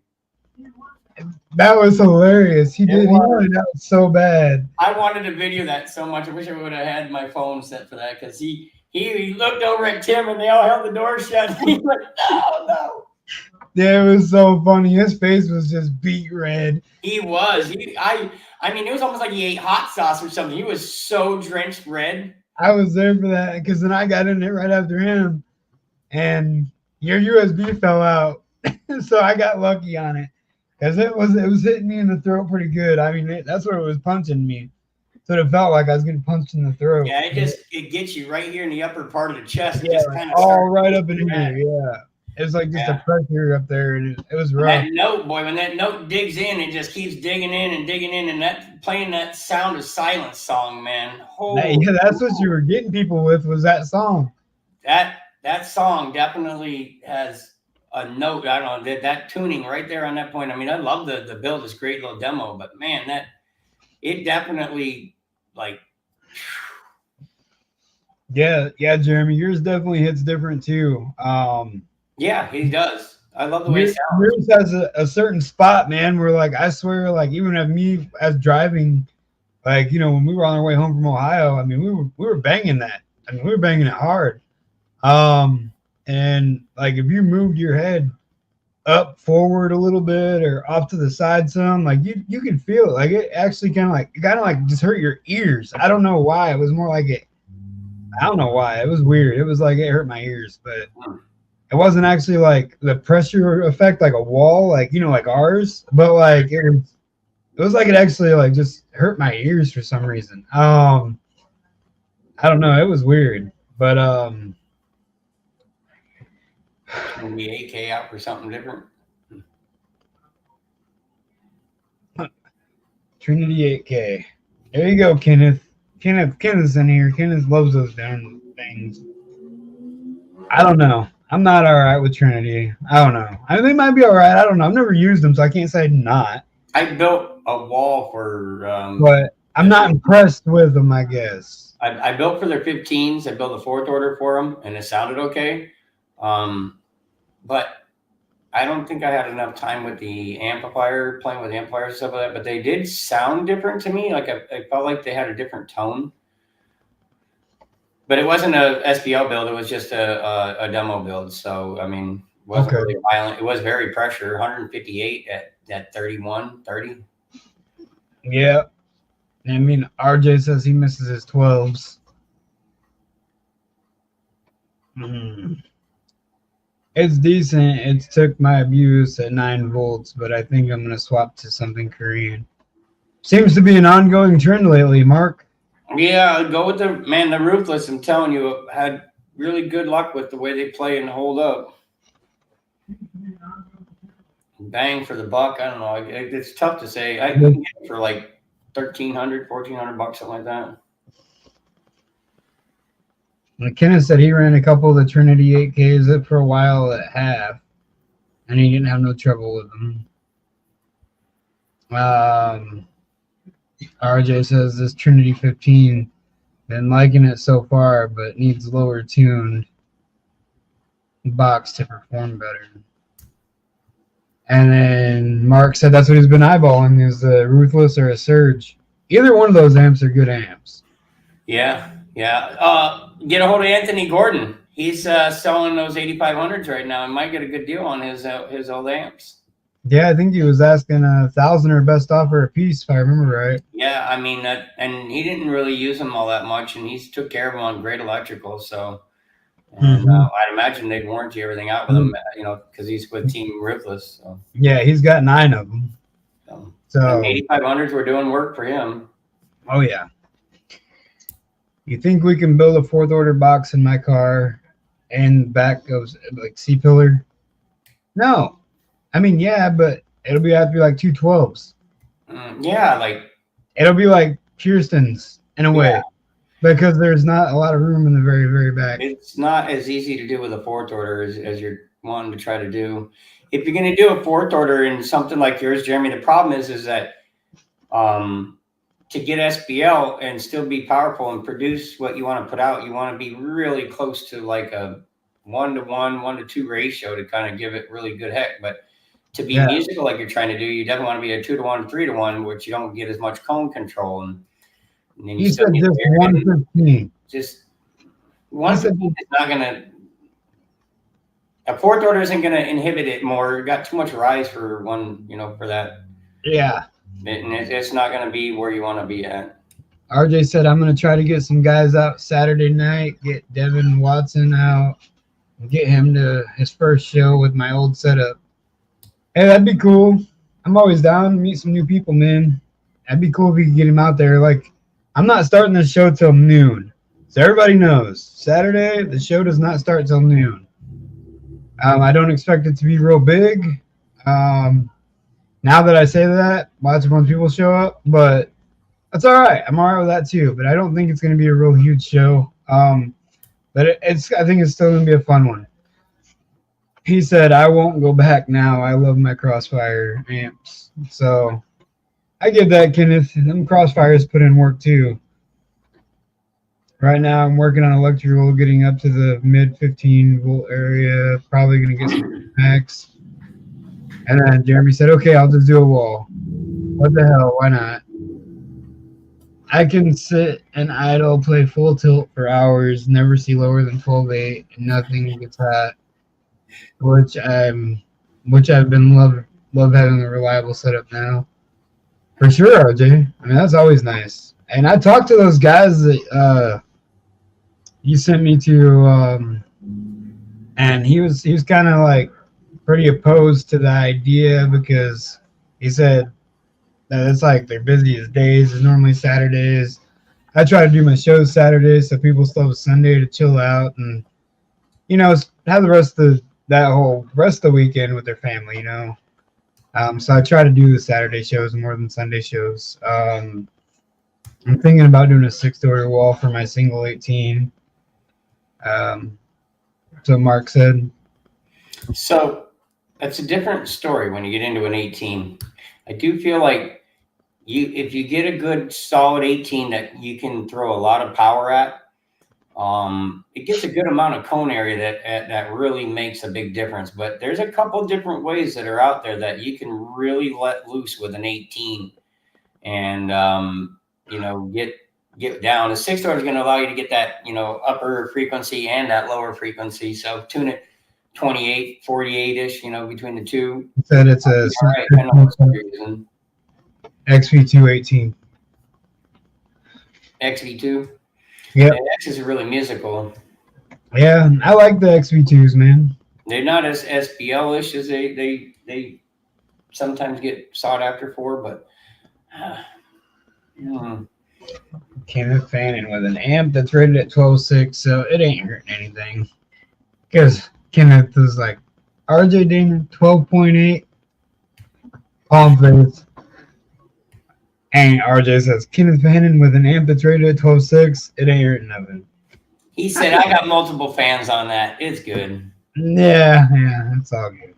That was hilarious. He wanted out so bad. I wanted to video that so much. I wish I would have had my phone set for that because he looked over at Tim and they all held the door shut. He's like, no. Yeah, it was so funny. His face was just beet red. He was. I mean, it was almost like he ate hot sauce or something. He was so drenched red. I was there for that because then I got in it right after him, and your USB fell out, so I got lucky on it because it was hitting me in the throat pretty good. I mean, that's where it was punching me, so it felt like I was getting punched in the throat. Yeah, it gets you right here in the upper part of the chest. Yeah, just kind of all right up in here. Yeah. It was like just a pressure up there, and it was rough. That note, boy, when that note digs in, it just keeps digging in, and that playing that Sound of Silence song, man. Yeah, that's what you were getting people with was that song. That song definitely has a note. I don't know that tuning right there on that point. I mean, I love the build. It's a great little demo, but man, it definitely like. Yeah, Jeremy, yours definitely hits different too. Yeah, he does. I love the way it sounds. Yours has a certain spot, man, where like I swear, like even at me as driving, like when we were on our way home from Ohio, I mean we were banging that. I mean we were banging it hard. And like if you moved your head up forward a little bit or off to the side some, like you can feel it. Like it actually kind of like just hurt your ears. I don't know why. It was more like it. I don't know why. It was weird. It was like it hurt my ears, but. It wasn't actually like the pressure effect, like a wall, like like ours, but like it was like it actually like just hurt my ears for some reason. I don't know, it was weird, but maybe AK out for something different. Trinity 8K. There you go, Kenneth. Kenneth's in here. Kenneth loves those damn things. I don't know. I'm not all right with Trinity. I don't know. I mean, they might be all right. I don't know. I've never used them, so I can't say not. I built a wall for... but I'm not impressed with them, I guess. I built for their 15s. I built a fourth order for them, and it sounded okay. But I don't think I had enough time with the amplifier, playing with amplifiers and stuff like that. But they did sound different to me. Like I felt like they had a different tone. But it wasn't a SBL build. It was just a demo build. So, I mean, it wasn't really violent. It was very pressure, 158 at 31, 30. Yeah. I mean, RJ says he misses his 12s. It's decent. It took my abuse at 9 volts, but I think I'm going to swap to something Korean. Seems to be an ongoing trend lately, Mark. Yeah, go with the Ruthless. I'm telling you, had really good luck with the way they play and hold up. Bang for the buck. I don't know. It's tough to say. I can get it for like $1,300, $1,400, something like that. Kenneth said he ran a couple of the Trinity 8Ks for a while at half, and he didn't have no trouble with them. RJ says this Trinity 15, been liking it so far, but needs lower tuned box to perform better. And then Mark said that's what he's been eyeballing, is the Ruthless or a Surge. Either one of those amps are good amps. Yeah. Get a hold of Anthony Gordon. He's selling those 8500s right now and might get a good deal on his old amps. Yeah, I think he was asking 1,000 or best offer a piece, if I remember right. Yeah, I mean and he didn't really use them all that much, and he took care of them on great electrical. So, and I'd imagine they'd warranty everything out with him, because he's with Team Ruthless. So. Yeah, he's got 9 of them. So 8500s were doing work for him. Oh yeah. You think we can build a 4th order box in my car and back goes like C-pillar? No. I mean, yeah, but it'll have to be like 2 12s. Yeah, like it'll be like Kirsten's in a way, because there's not a lot of room in the very, very back. It's not as easy to do with a 4th order as you're wanting to try to do. If you're going to do a 4th order in something like yours, Jeremy, the problem is that to get SPL and still be powerful and produce what you want to put out, you want to be really close to like a 1-to-1, 1-to-2 ratio to kind of give it really good heck. But to be musical like you're trying to do, you definitely want to be a 2-to-1, 3-to-1, which you don't get as much cone control. And then you said just 115. Just 115 is not going to. A 4th order isn't going to inhibit it more. You got too much rise for one, for that. Yeah. And it's not going to be where you want to be at. RJ said, I'm going to try to get some guys out Saturday night, get Devin Watson out, and get him to his first show with my old setup. Hey, that'd be cool. I'm always down to meet some new people, man. That'd be cool if we could get him out there. Like, I'm not starting the show till noon. So everybody knows, Saturday, the show does not start till noon. I don't expect it to be real big. Now that I say that, lots of people show up, but that's all right. I'm all right with that too. But I don't think it's going to be a real huge show. But I think it's still going to be a fun one. He said, I won't go back now. I love my Crossfire amps. So I get that, Kenneth. Them Crossfires put in work too. Right now, I'm working on electrical, getting up to the mid 15 volt area. Probably going to get some max. And then Jeremy said, okay, I'll just do a wall. What the hell? Why not? I can sit and idle, play full tilt for hours, never see lower than 12.8, and nothing gets hot. Which I've been love having a reliable setup now. For sure, RJ. I mean, that's always nice. And I talked to those guys that you sent me to, and he was kind of like pretty opposed to the idea, because he said that it's like their busiest days is normally Saturdays. I try to do my shows Saturdays so people still have Sunday to chill out and have the rest of the weekend with their family. So I try to do the Saturday shows more than Sunday shows. I'm thinking about doing a 6-door wall for my single 18. So Mark said. So that's a different story when you get into an 18. I do feel like if you get a good solid 18 that you can throw a lot of power at, it gets a good amount of cone area that really makes a big difference. But there's a couple different ways that are out there that you can really let loose with an 18 and get down. A 6-door is going to allow you to get that upper frequency and that lower frequency. So tune it 28, 48-ish, between the two. Said it's a XV218. XV2? Yeah. X is really musical. Yeah, I like the XV2s, man. They're not as SPL-ish as they sometimes get sought after for, but Kenneth Fannin with an amp that's rated at 12.6, so it ain't hurting anything. Because Kenneth was like, RJ Dana, 12.8, palm face. And RJ says, Kenneth Bannon with an amp that's rated at 12.6. It ain't hurting nothing. He said, I got multiple fans on that. It's good. Yeah, it's all good.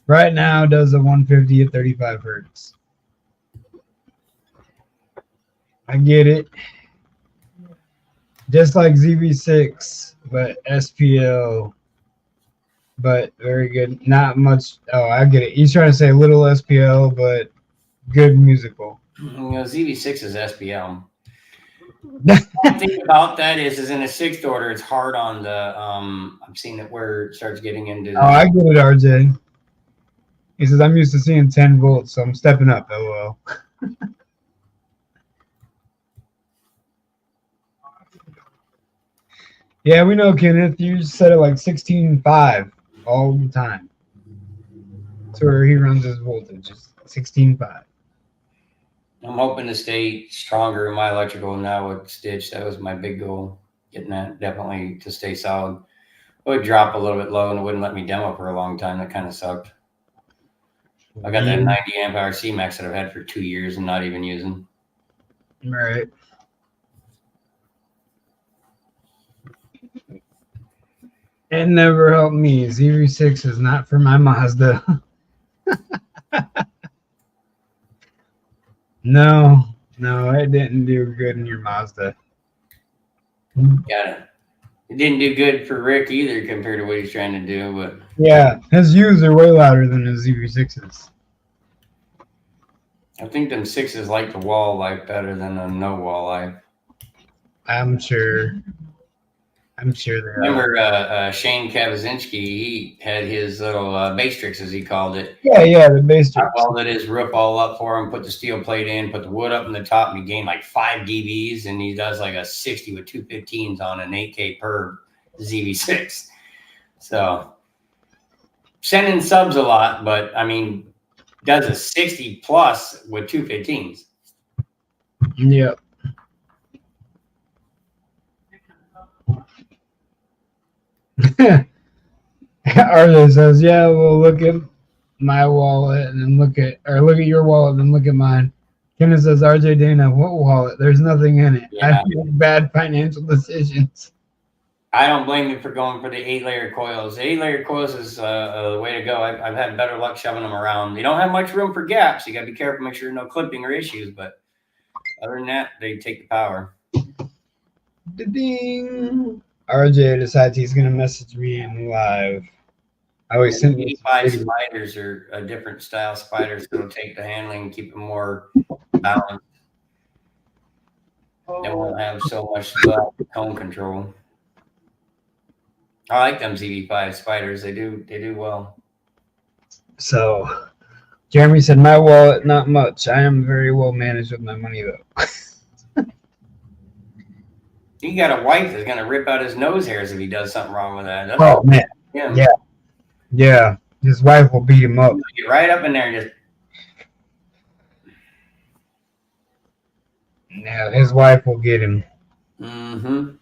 Right now, it does a 150 at 35 hertz. I get it. Just like ZV6, but SPL. But very good. Not much. Oh, I get it. He's trying to say a little SPL, but good musical. ZV6 is SPL. The thing about that is in a sixth order, it's hard on the. I've seen it where it starts getting into. Oh, I get it, RJ. He says, I'm used to seeing 10 volts, so I'm stepping up, LOL. Yeah, we know, Kenneth. You set it like 16.5 all the time. That's where he runs his voltage, is 16.5. I'm hoping to stay stronger in my electrical now with Stitch. That was my big goal, getting that definitely to stay solid. It would drop a little bit low and it wouldn't let me demo for a long time. That kind of sucked. I got that 90 amp hour C-Max that I've had for 2 years and not even using. Right. It never helped me. ZV6 is not for my Mazda. No, it didn't do good in your Mazda. Got it. It didn't do good for Rick either compared to what he's trying to do. But yeah, his U's are way louder than his ZV6s. I think them sixes like the wall life better than the no wall life. I'm sure they are. Remember Shane Kawasinski, he had his little bass tricks, as he called it. Yeah, the bass I tricks. welded his roof all up for him, put the steel plate in, put the wood up in the top, and he gained like 5 dBs, and he does like a 60 with 215s on an 8K per ZV6. So sending subs a lot, but I mean, does a 60 plus with 215s. Yep. RJ says, yeah, well, look at my wallet and then look at your wallet and then look at mine. Kenneth says, RJ Dana, what wallet? There's nothing in it. Yeah. I make bad financial decisions. I don't blame you for going for the 8-layer coils. The 8-layer coils is the way to go. I've had better luck shoving them around. They don't have much room for gaps. You got to be careful, make sure no clipping or issues. But other than that, they take the power. Ding. RJ decides he's going to message me in live. I always send me 85 spiders are a different style spiders that'll take the handling and keep them more balanced. They won't have so much tone control. I like them ZV5 spiders. They do well. So Jeremy said, my wallet, not much. I am very well managed with my money, though. You got a wife that's going to rip out his nose hairs if he does something wrong with that. Oh, man. Yeah. His wife will beat him up. Get right up in there and just. Yeah, his wife will get him. Mm-hmm.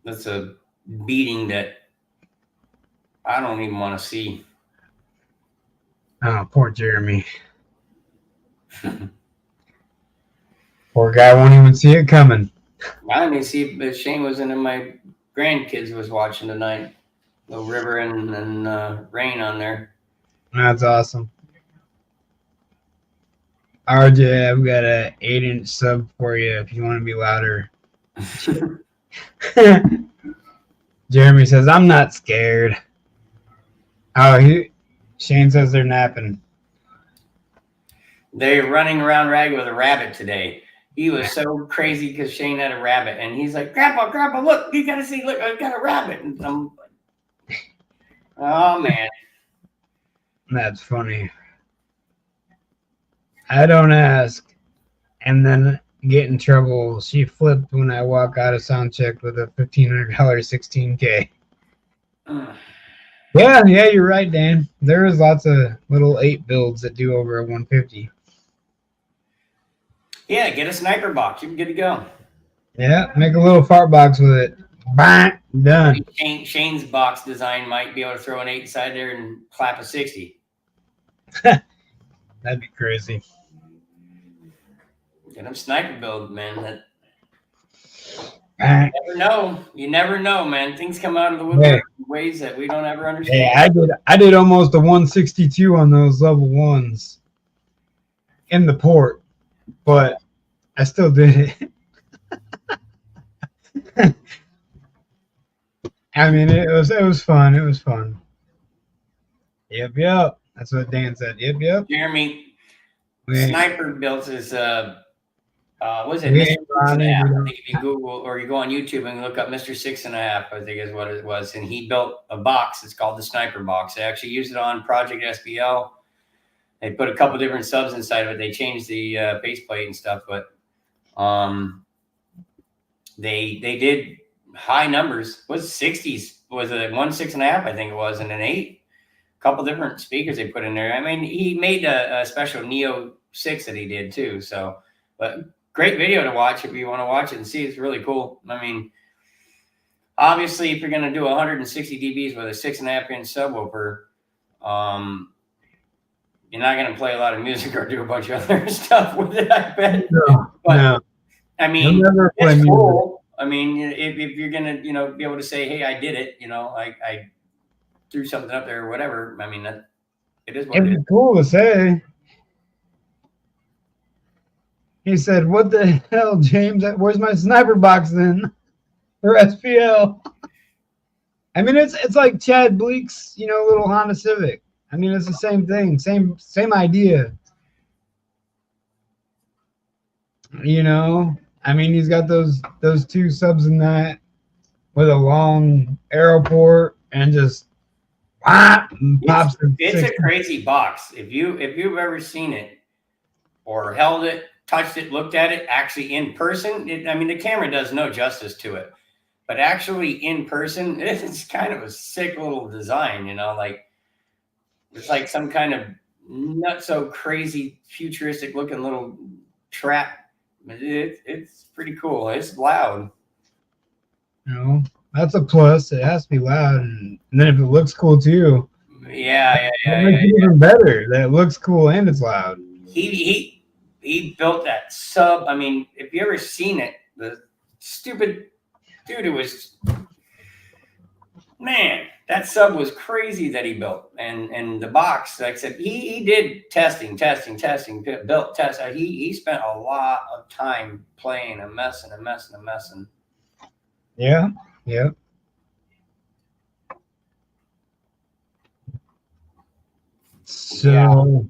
That's a beating that I don't even want to see. Oh, poor Jeremy. Poor guy won't even see it coming. I didn't even see if Shane was in, and my grandkids was watching tonight. The river and rain on there. That's awesome. RJ, I've got a 8-inch sub for you if you want to be louder. Jeremy says, I'm not scared. Oh, Shane says they're napping. They're running around ragged with a rabbit today. He was so crazy because Shane had a rabbit, and he's like, Grandpa, look, you gotta see, look, I've got a rabbit. And I'm like, oh man. That's funny. I don't ask and then get in trouble. She flipped when I walk out of sound check with a $1,500 16K. Yeah, you're right, Dan. There is lots of little 8 builds that do over a 150. Yeah, get a sniper box. You're good to go. Yeah, make a little fart box with it. Bang, done. Shane's box design might be able to throw an 8 inside there and clap a 60. That'd be crazy. Get them sniper build, man. That Hey, you never know. You never know, man. Things come out of the woodwork in ways that we don't ever understand. I did almost a 162 on those level ones in the port, but I still did it. I mean, it was fun. It was fun. Yep. That's what Dan said. Yep. Jeremy, We ain't, sniper builds his what is it, we Mr. ain't Six and a Ronnie. Half? We I don't. think if you Google or you go on YouTube and look up Mr. Six and a Half, I think is what it was. And he built a box. It's called the sniper box. They actually used it on Project SBL. They put a couple different subs inside of it. They changed the faceplate and stuff, but they did high numbers. Was 60s? Was it 1.6.5? I think it was, and an 8. A couple different speakers they put in there. I mean, he made a special Neo 6 that he did too. So, but great video to watch if you want to watch it and see. It's really cool. I mean, obviously, if you're going to do 160 dBs with a 6.5-inch subwoofer, you're not going to play a lot of music or do a bunch of other stuff with it, I bet. No. I mean, it's cool. I mean, if you're going to, be able to say, hey, I did it, I threw something up there or whatever. I mean, it is what it is. It'd be cool to say. He said, "What the hell, James? Where's my sniper box then?" For SPL. I mean, it's like Chad Bleak's, little Honda Civic. I mean, it's the same thing, same idea. I mean, he's got those 2 subs in that with a long arrow port and just pops. It's a crazy box. If you've ever seen it or held it, touched it, looked at it, actually in person, I mean, the camera does no justice to it. But actually in person, it's kind of a sick little design, like it's like some kind of not so crazy futuristic looking little trap. It's pretty cool. It's loud. That's a plus. It has to be loud, and then if it looks cool too. Yeah. Even better that it looks cool and it's loud. He built that sub. I mean, if you ever seen it, the stupid dude, it was, man, that sub was crazy that he built. And the box, like I said, he did testing, built, test. He spent a lot of time playing and messing. Yeah. So,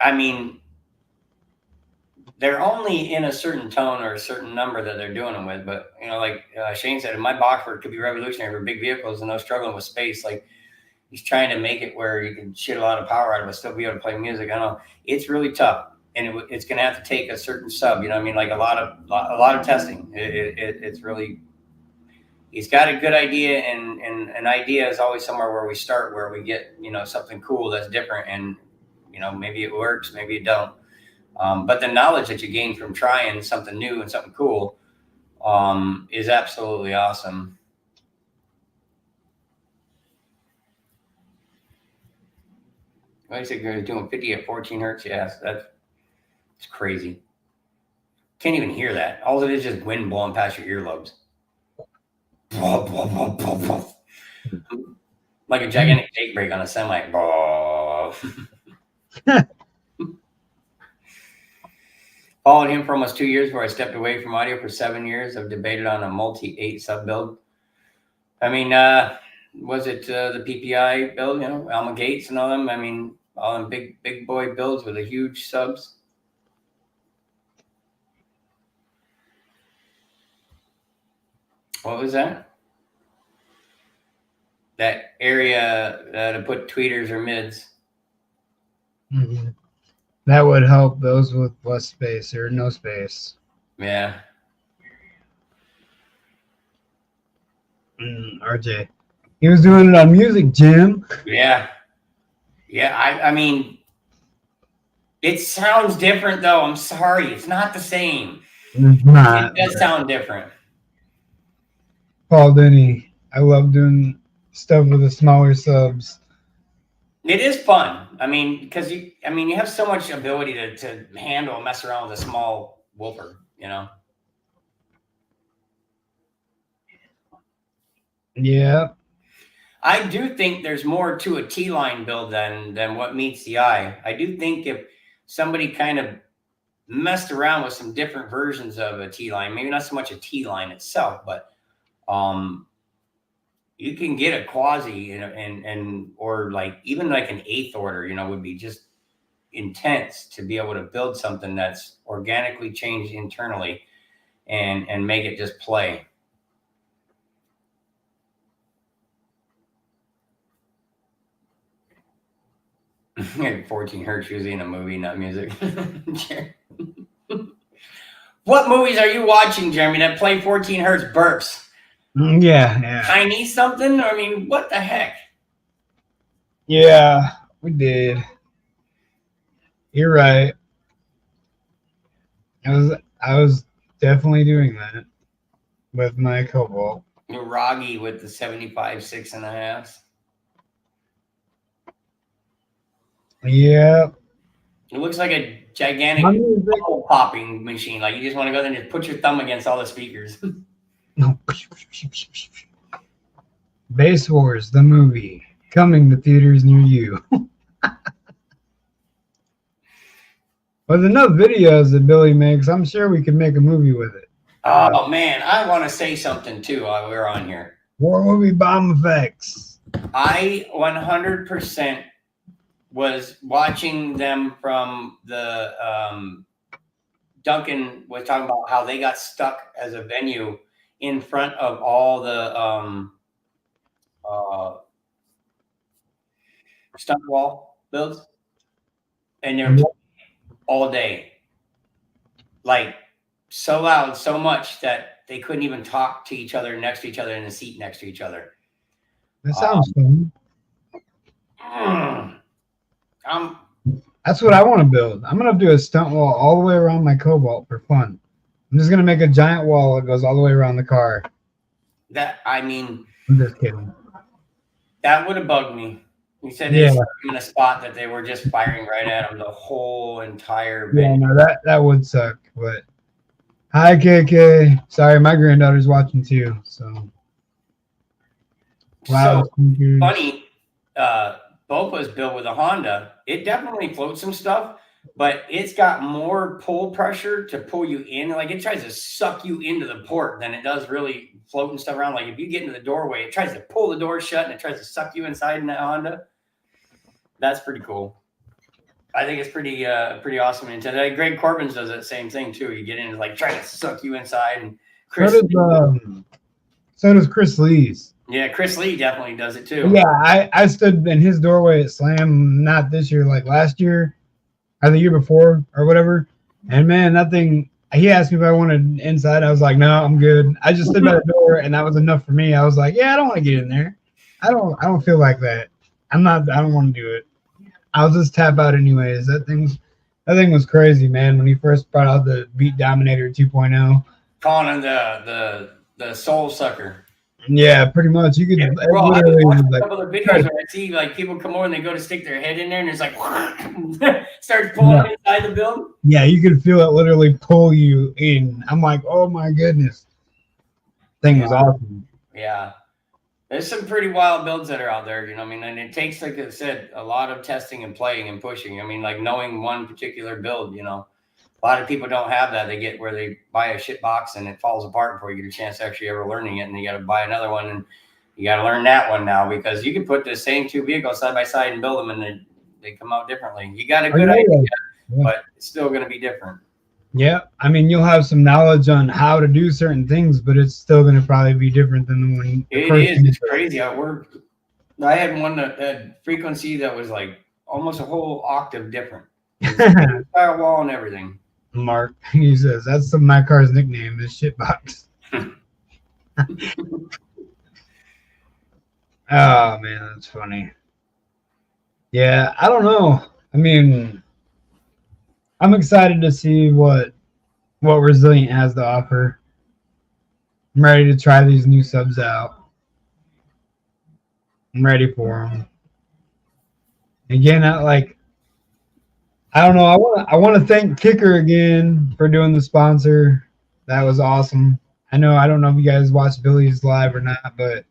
I mean, they're only in a certain tone or a certain number that they're doing them with. But, like Shane said, in my box where it could be revolutionary for big vehicles and no struggling with space, like he's trying to make it where you can shit a lot of power out of it, still be able to play music. I don't know. It's really tough. And it's going to have to take a certain sub, I mean, like a lot of testing. It's really, he's got a good idea, and an idea is always somewhere where we start, where we get, something cool that's different, and, maybe it works, maybe it don't. But the knowledge that you gain from trying something new and something cool is absolutely awesome. Like I said, you're doing 50 at 14 hertz. Yes, it's crazy. Can't even hear that. All it is just wind blowing past your earlobes. Like a gigantic tape break on a semi. Followed him for almost 2 years before I stepped away from audio for 7 years. I've debated on a multi-8 sub build. I mean, was it the PPI build, Alma Gates and all them? I mean, all them big boy builds with the huge subs. What was that? That area to put tweeters or mids. Mm-hmm. That would help those with less space or no space. Yeah. RJ. He was doing it on music, Jim. Yeah. I mean, it sounds different though. I'm sorry. It's not the same. It's not. It does sound different. Paul Denny. I love doing stuff with the smaller subs. It is fun. I mean, because you have so much ability to handle and mess around with a small whooper, you know. Yeah. I do think there's more to a T-line build than what meets the eye. I do think if somebody kind of messed around with some different versions of a T-line, maybe not so much a T-line itself, but you can get a quasi and or like even like an eighth order, you know, would be just intense to be able to build something that's organically changed internally and make it just play. 14 hertz usually in a movie, not music. What movies are you watching, Jeremy, that play 14 hertz burps? Yeah. Chinese something? I mean, what the heck? Yeah, we did. You're right. I was definitely doing that with my Cobalt. Nuragi with the 75 6.5. Yeah. It looks like a gigantic bubble popping machine. Like you just want to go there and just put your thumb against all the speakers. No. Basswars, the movie, coming to theaters near you. With enough videos that Billy makes, I'm sure we could make a movie with it. Oh man, I want to say something too while we're on here. War movie bomb effects. I 100% was watching them from the Duncan was talking about how they got stuck as a venue in front of all the stunt wall builds, and they're all day, like so loud, so much that they couldn't even talk to each other next to each other in the seat next to each other. That sounds fun. That's what I want to build. I'm gonna do a stunt wall all the way around my Cobalt for fun. I'm just gonna make a giant wall that goes all the way around the car. I'm just kidding. That would have bugged me. You said they stuck him in a spot that they were just firing right at him the whole entire venue. Yeah, no, that would suck. But hi, KK. Sorry, my granddaughter's watching too. So wow, so funny. Bopa's built with a Honda. It definitely floats some stuff, but it's got more pull pressure to pull you in. Like it tries to suck you into the port than it does really floating stuff around. Like if you get into the doorway, it tries to pull the door shut and it tries to suck you inside in that Honda. That's pretty cool. I think it's pretty awesome. And today, Greg Corbin's does that same thing too. You get in and like try to suck you inside. And Chris, so does Chris Lee's. Yeah, Chris Lee definitely does it too. Yeah, I stood in his doorway at Slam, not this year, like last year, or the year before, or whatever. And man, that thing, he asked me if I wanted inside. I was like, no, I'm good. I just stood by the door, and that was enough for me. I was like, yeah, I don't want to get in there. I don't feel like that. I don't want to do it. I'll just tap out anyways. That thing was crazy, man. When he first brought out the Beat Dominator 2.0, calling him the soul sucker. Yeah, pretty much. You could. Bro, I was watching a couple of videos where I see like people come over and they go to stick their head in there and it's like starts pulling inside the build. Yeah, you could feel it literally pull you in. I'm like, oh my goodness, thing was awesome. Yeah, there's some pretty wild builds that are out there. You know, I mean, and it takes, like I said, a lot of testing and playing and pushing. I mean, like knowing one particular build. You know, a lot of people don't have that. They get where they buy a shit box and it falls apart before you get a chance to actually ever learning it. And you got to buy another one and you got to learn that one now because you can put the same two vehicles side by side and build them and they come out differently. You got a good idea, but it's still going to be different. Yeah. I mean, you'll have some knowledge on how to do certain things, but it's still going to probably be different than the one. It is. It's crazy. I had one that had frequency that was like almost a whole octave different. Firewall and everything. Mark, he says that's my car's nickname is Shitbox. Oh man, that's funny. Yeah, I don't know. I mean, I'm excited to see what Resilient has to offer. I'm ready to try these new subs out. I'm ready for them. Again, I don't know. I want to thank Kicker again for doing the sponsor. That was awesome. I don't know if you guys watched Billy's live or not, but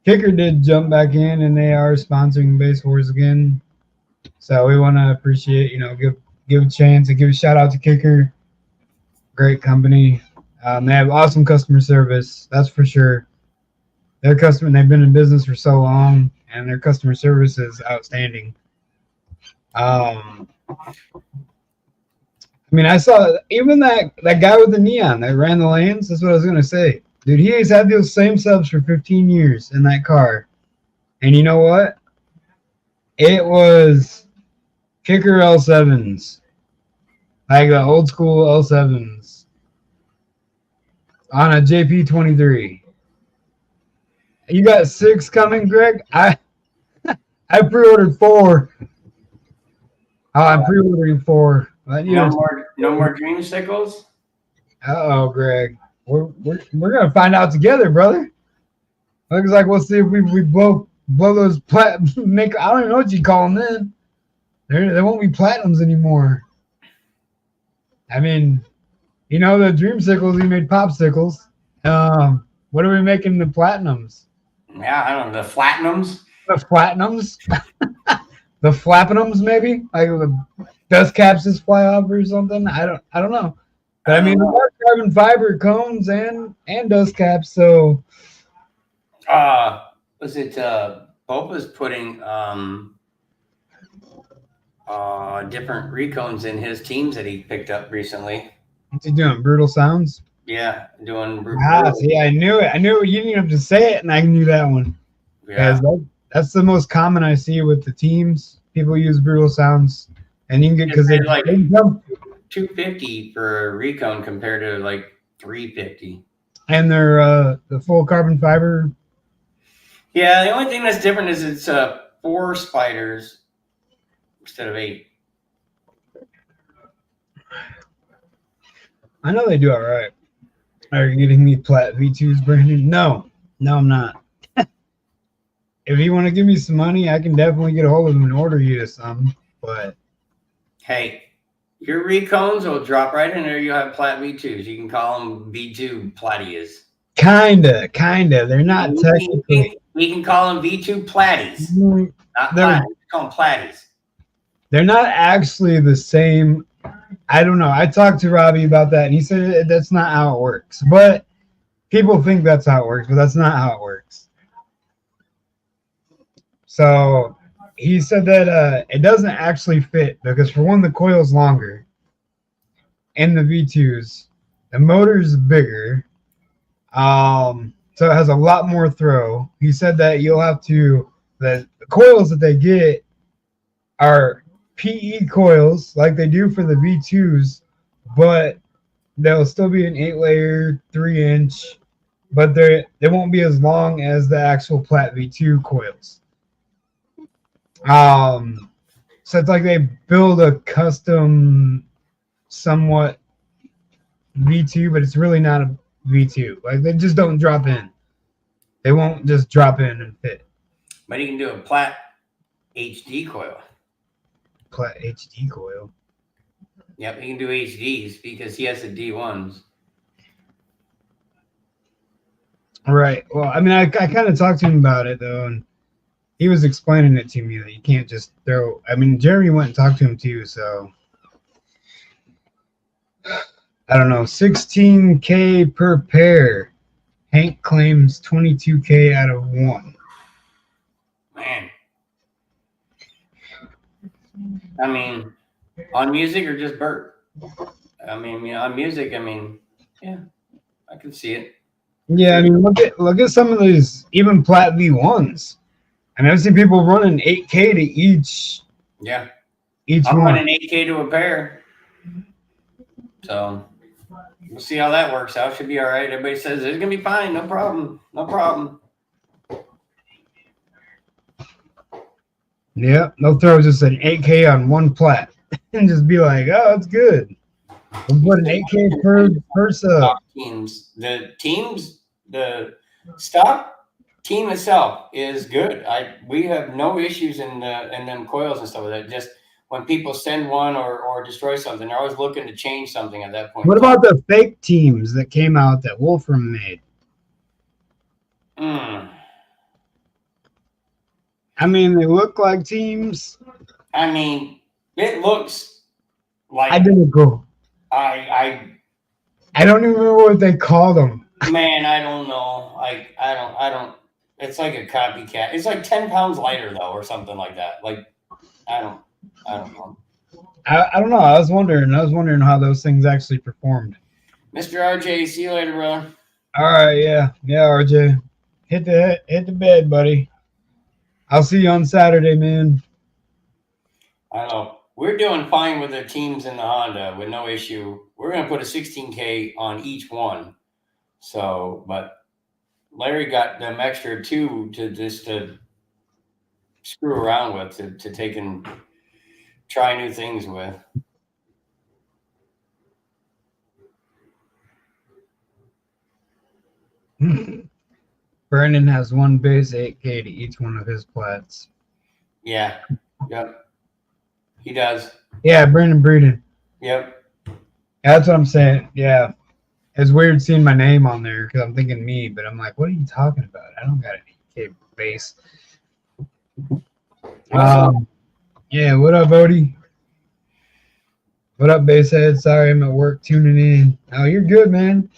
Kicker did jump back in, and they are sponsoring Basswars again. So we want to appreciate, give a chance and give a shout out to Kicker. Great company. They have awesome customer service. That's for sure. They've been in business for so long, and their customer service is outstanding. I saw even that guy with the neon that ran the lanes. That's what I was gonna say, dude. He has had those same subs for 15 years in that car, and you know what? It was Kicker L7s, like the old school L7s on a JP23. You got 6 coming, Greg? I pre-ordered 4. Oh, I'm pre-ordering 4. No more dreamsicles. Uh-oh, Greg. We're gonna find out together, brother. Looks like we'll see if we blow those make. I don't even know what you call them then. They won't be platinums anymore. I mean, the dreamsicles, he made popsicles. What are we making the platinums? Yeah, I don't know, the flatinums. The platinums. The flappinums, maybe, like the dust caps just fly off or something. I don't know. But there are carbon fiber cones and dust caps. So, was it Pope was putting different recones in his teams that he picked up recently? What's he doing? Brutal Sounds. Yeah, doing. See, I knew it. You didn't have to say it, and I knew that one. Yeah. That's the most common I see with the teams. People use Brutal Sounds, and you can get because they like $250 for a recone compared to like $350. And they're the full carbon fiber. Yeah, the only thing that's different is it's 4 spiders instead of 8. I know they do all right. Are you getting me plat V2s, Brandon? No, I'm not. If you want to give me some money, I can definitely get a hold of them and order you some. But hey, your recones will drop right in there. You'll have plat V2s. You can call them V2 Platias. Kinda. They're not technically. We can call them V2 Platties. Not Platties. We call them Platties. They're not actually the same. I don't know. I talked to Robbie about that, and he said that's not how it works. But people think that's how it works, but that's not how it works. So he said that it doesn't actually fit because, for one, the coil's longer, and the V2s, the motor's bigger, so it has a lot more throw. He said that you'll have to the coils that they get are PE coils like they do for the V2s, but they'll still be an 8-layer, 3-inch, but they won't be as long as the actual Plat V2 coils. So it's like they build a custom, somewhat V2, but it's really not a V2. Like they just don't drop in. They won't just drop in and fit. But you can do a Plat HD coil. Plat HD coil. Yep, he can do HDs because he has the D1s. Right. Well, I kind of talked to him about it though, and he was explaining it to me that you can't just throw. Jeremy went and talked to him too, so I don't know. 16K per pair. Hank claims 22K out of 1. Man. On music or just Bert? On music, yeah, I can see it. Yeah, look at some of these, even Plat V1s. I've seen people running 8K to each. Yeah. I'm running 8K to a pair. So we'll see how that works out. Should be all right. Everybody says it's gonna be fine. No problem. Yeah, they'll throw just an 8K on one Plat and just be like, oh, it's good. We'll put an 8K per sub. The stock team itself is good. We have no issues in them coils and stuff like that. Just when people send one or destroy something, they're always looking to change something at that point. What about the fake teams that came out that Wolfram made? I mean, they look like teams. I mean, it looks like identical. I don't even remember what they called them. Man, I don't know. Like I don't. It's like a copycat. It's like 10 pounds lighter though, or something like that. Like I don't know. I don't know. I was wondering how those things actually performed. Mr. RJ, see you later, brother. All right, yeah, RJ, hit the bed, buddy. I'll see you on Saturday, man. I don't know. We're doing fine with the teams in the Honda with no issue. We're gonna put a 16K on each one. So, but Larry got them extra 2 to screw around with, to take and try new things with. Brandon has one base 8K to each one of his plats. Yeah. Yep. He does. Yeah, Brandon Breeden. Yep. That's what I'm saying. Yeah. It's weird seeing my name on there because I'm thinking me, but I'm like, what are you talking about? I don't got an 8K base. Yeah, what up, Odie? What up, Basehead? Sorry, I'm at work tuning in. Oh, you're good, man.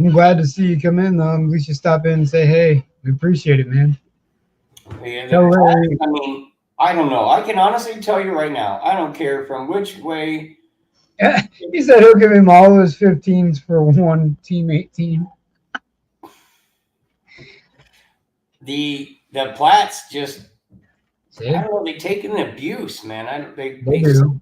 I'm glad to see you come in, though. At least you stop in and say, hey, we appreciate it, man. Yeah, I mean, I don't know. I can honestly tell you right now, I don't care from which way. He said he'll give him all of his 15s for one Team 18. The plats just, See? I don't know, they take an abuse, man. They do.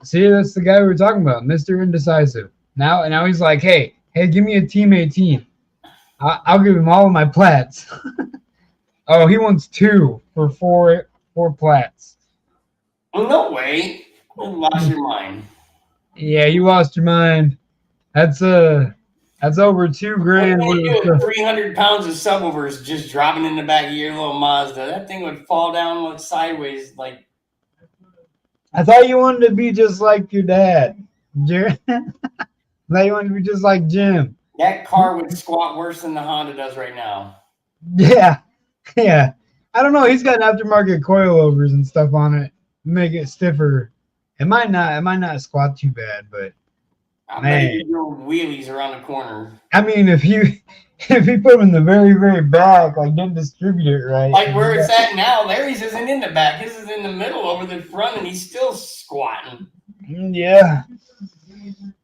See, that's the guy we were talking about, Mr. Indecisive. Now he's like, hey, give me a Team 18. I'll give him all of my plats. Oh, he wants 2 for four plats. No way. You lost your mind. Yeah, you lost your mind. That's over $2,000. 300 pounds of subwoofers just dropping in the back of your little Mazda. That thing would fall down sideways like. I thought you wanted to be just like your dad. I thought you wanted to be just like Jim. That car would squat worse than the Honda does right now. Yeah. I don't know. He's got aftermarket coilovers and stuff on it, make it stiffer. It might not squat too bad, but man, you do wheelies around the corner. I mean, if he put him in the very, very back, like didn't distribute it right, like where it's at now, Larry's isn't in the back. His is in the middle over the front, and he's still squatting. Yeah.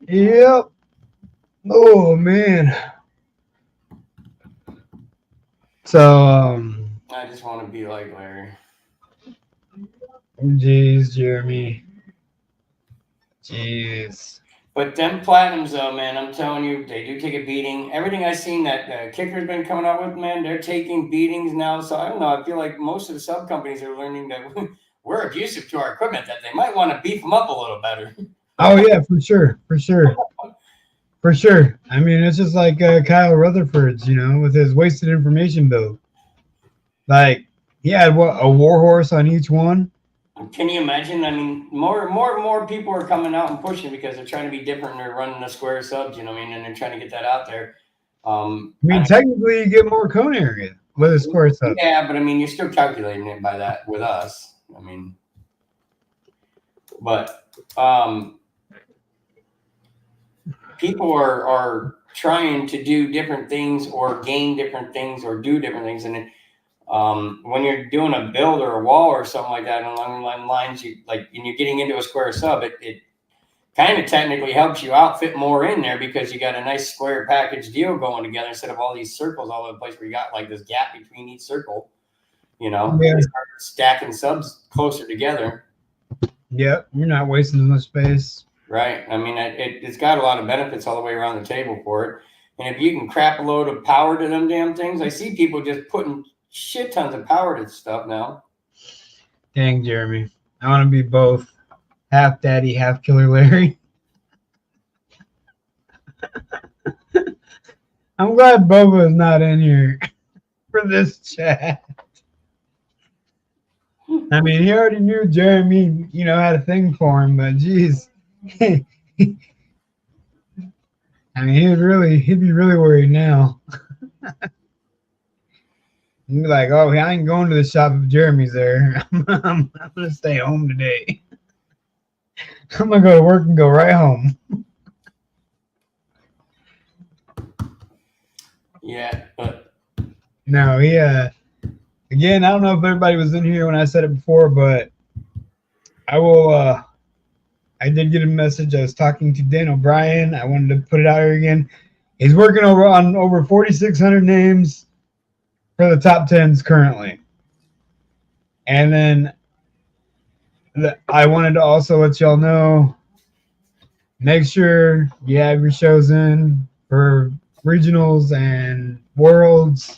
Yep. Oh man. So I just want to be like Larry. Jeez, Jeremy. Jeez. But them platinums, though, man, I'm telling you, they do take a beating. Everything I've seen that Kicker's been coming out with, man, they're taking beatings now. So I don't know. I feel like most of the sub companies are learning that we're abusive to our equipment, that they might want to beef them up a little better. Oh, yeah, for sure. For sure. I mean, it's just like Kyle Rutherford's, with his wasted information build. Like, he had a warhorse on each one. Can you imagine? I mean, more people are coming out and pushing because they're trying to be different. They're running the square subs, and they're trying to get that out there. Technically, you get more cone area with a square sub. Yeah, but you're still calculating it by that with us. But people are trying to do different things or gain different things or do different things, and when you're doing a build or a wall or something like that along the lines, and you're getting into a square sub, it kind of technically helps you outfit more in there because you got a nice square package deal going together instead of all these circles all over the place where you got like this gap between each circle. Yeah. Start stacking subs closer together. Yep, you're not wasting as much space. Right. It's got a lot of benefits all the way around the table for it. And if you can crap a load of power to them damn things, I see people just putting shit tons of power to stuff now. Dang, Jeremy. I want to be both. Half daddy, half killer Larry. I'm glad Boba is not in here for this chat. I mean, he already knew Jeremy, had a thing for him, but geez. I mean, he'd be really worried now. He'd be like, oh, I ain't going to the shop if Jeremy's there. I'm going to stay home today. I'm going to go to work and go right home. Yeah, but No, again, I don't know if everybody was in here when I said it before, but I did get a message. I was talking to Dan O'Brien. I wanted to put it out here again. He's working on over 4,600 names for the top 10s currently. And then I wanted to also let y'all know, make sure you have your shows in for regionals and worlds.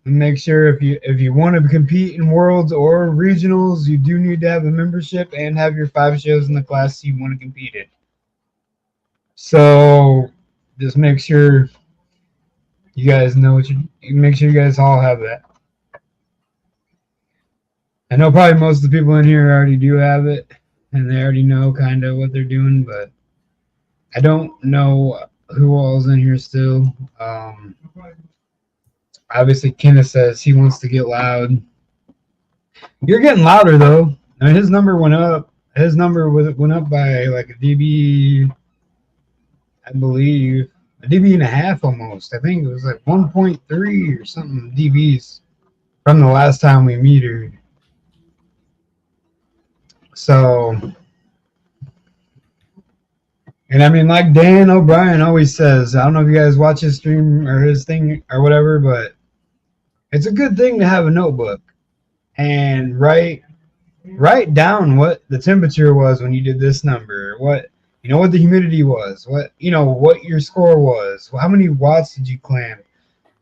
Make sure if you want to compete in worlds or regionals, you do need to have a membership and have your 5 shows in the class you want to compete in. So just make sure you guys know make sure you guys all have that. I know probably most of the people in here already do have it, and they already know kind of what they're doing, but I don't know who all's in here still. Obviously, Kenneth says he wants to get loud. You're getting louder, though. I mean, his number went up. His number went up by like a dB, I believe. A dB and a half almost. I think it was like 1.3 or something dBs from the last time we metered. So, and I mean, like Dan O'Brien always says, I don't know if you guys watch his stream or his thing or whatever, but it's a good thing to have a notebook and write down what the temperature was when you did this number, what the humidity was, what your score was, how many watts did you clamp.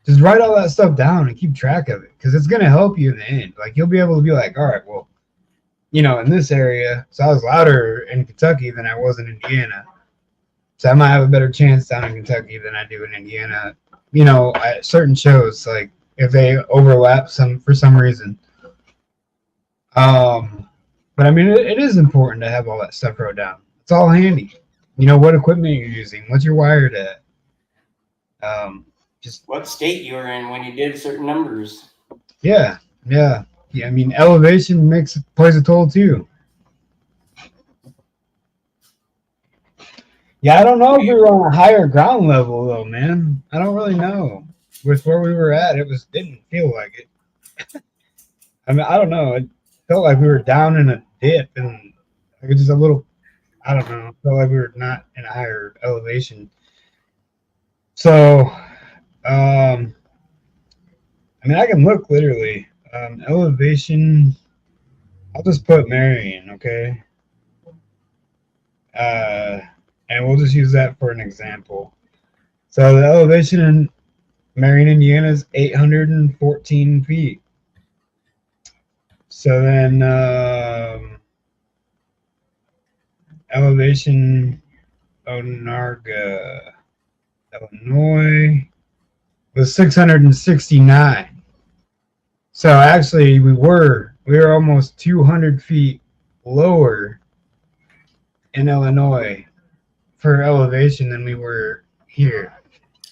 Just write all that stuff down and keep track of it, because it's going to help you in the end. Like, you'll be able to be like, all right, well, in this area, so I was louder in Kentucky than I was in Indiana. So I might have a better chance down in Kentucky than I do in Indiana, at certain shows, like if they overlap for some reason. But I mean, it is important to have all that stuff wrote down. It's all handy. What equipment you're using, what's your wired at. Just what state you were in when you did certain numbers. Yeah. I mean, elevation plays a toll too. Yeah, I don't know if we were on a higher ground level though, man. I don't really know. With where we were at, didn't feel like it. I mean, I don't know. It felt like we were down in a dip and like just a little. I don't know. It felt like we were not in a higher elevation. So, I mean, I can look literally. Elevation. I'll just put Marion, okay? And we'll just use that for an example. So the elevation in Marion, Indiana is 814 feet. So then elevation Onarga, Illinois was 669. So actually we were almost 200 feet lower in Illinois for elevation than we were here.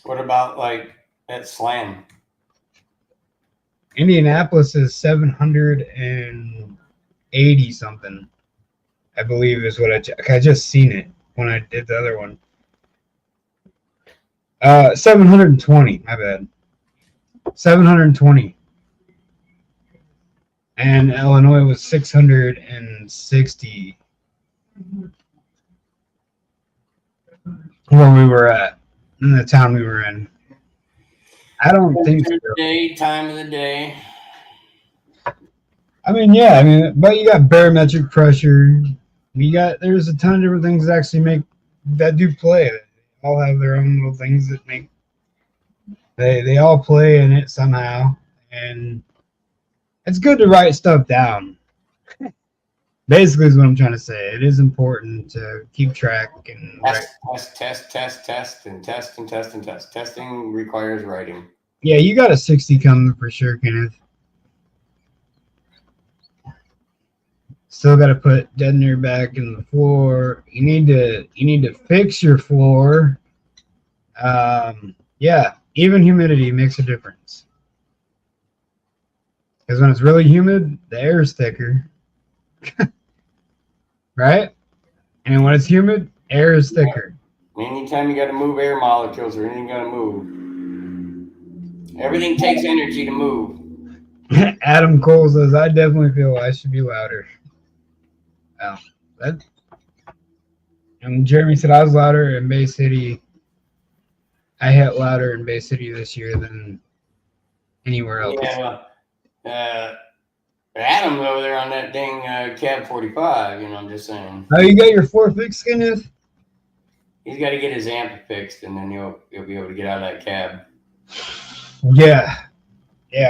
What about like at Slam? Indianapolis is 780 something, I believe is what I just seen it when I did the other one. 720, my bad. 720. And Illinois was 660 where we were at in the town we were in. I don't think so. Time of the day. I mean, yeah, but you got barometric pressure. There's a ton of different things that actually that do play. They all have their own little things that make. They all play in it somehow, and it's good to write stuff down. basically is what I'm trying to say. It is important to keep track and Test, and test and test and test. Testing requires writing. yeah, you got a 60 coming for sure, Kenneth. Still got to put deadener back in the floor. You need to fix your floor. Yeah, even humidity makes a difference. Because when it's really humid, the air is thicker. Right? And when it's humid, air is thicker. Anytime you got to move air molecules or anything got to move, everything takes energy to move. Adam Cole says, I definitely feel I should be louder. Well, that. And Jeremy said I was louder in Bay City. I hit louder in Bay City this year than anywhere else. Yeah, Adam's over there on that dang cab 45. You know, I'm just saying. Oh, you got your floor fixed, Kenneth? He's got to get his amp fixed, and then he'll be able to get out of that cab. Yeah.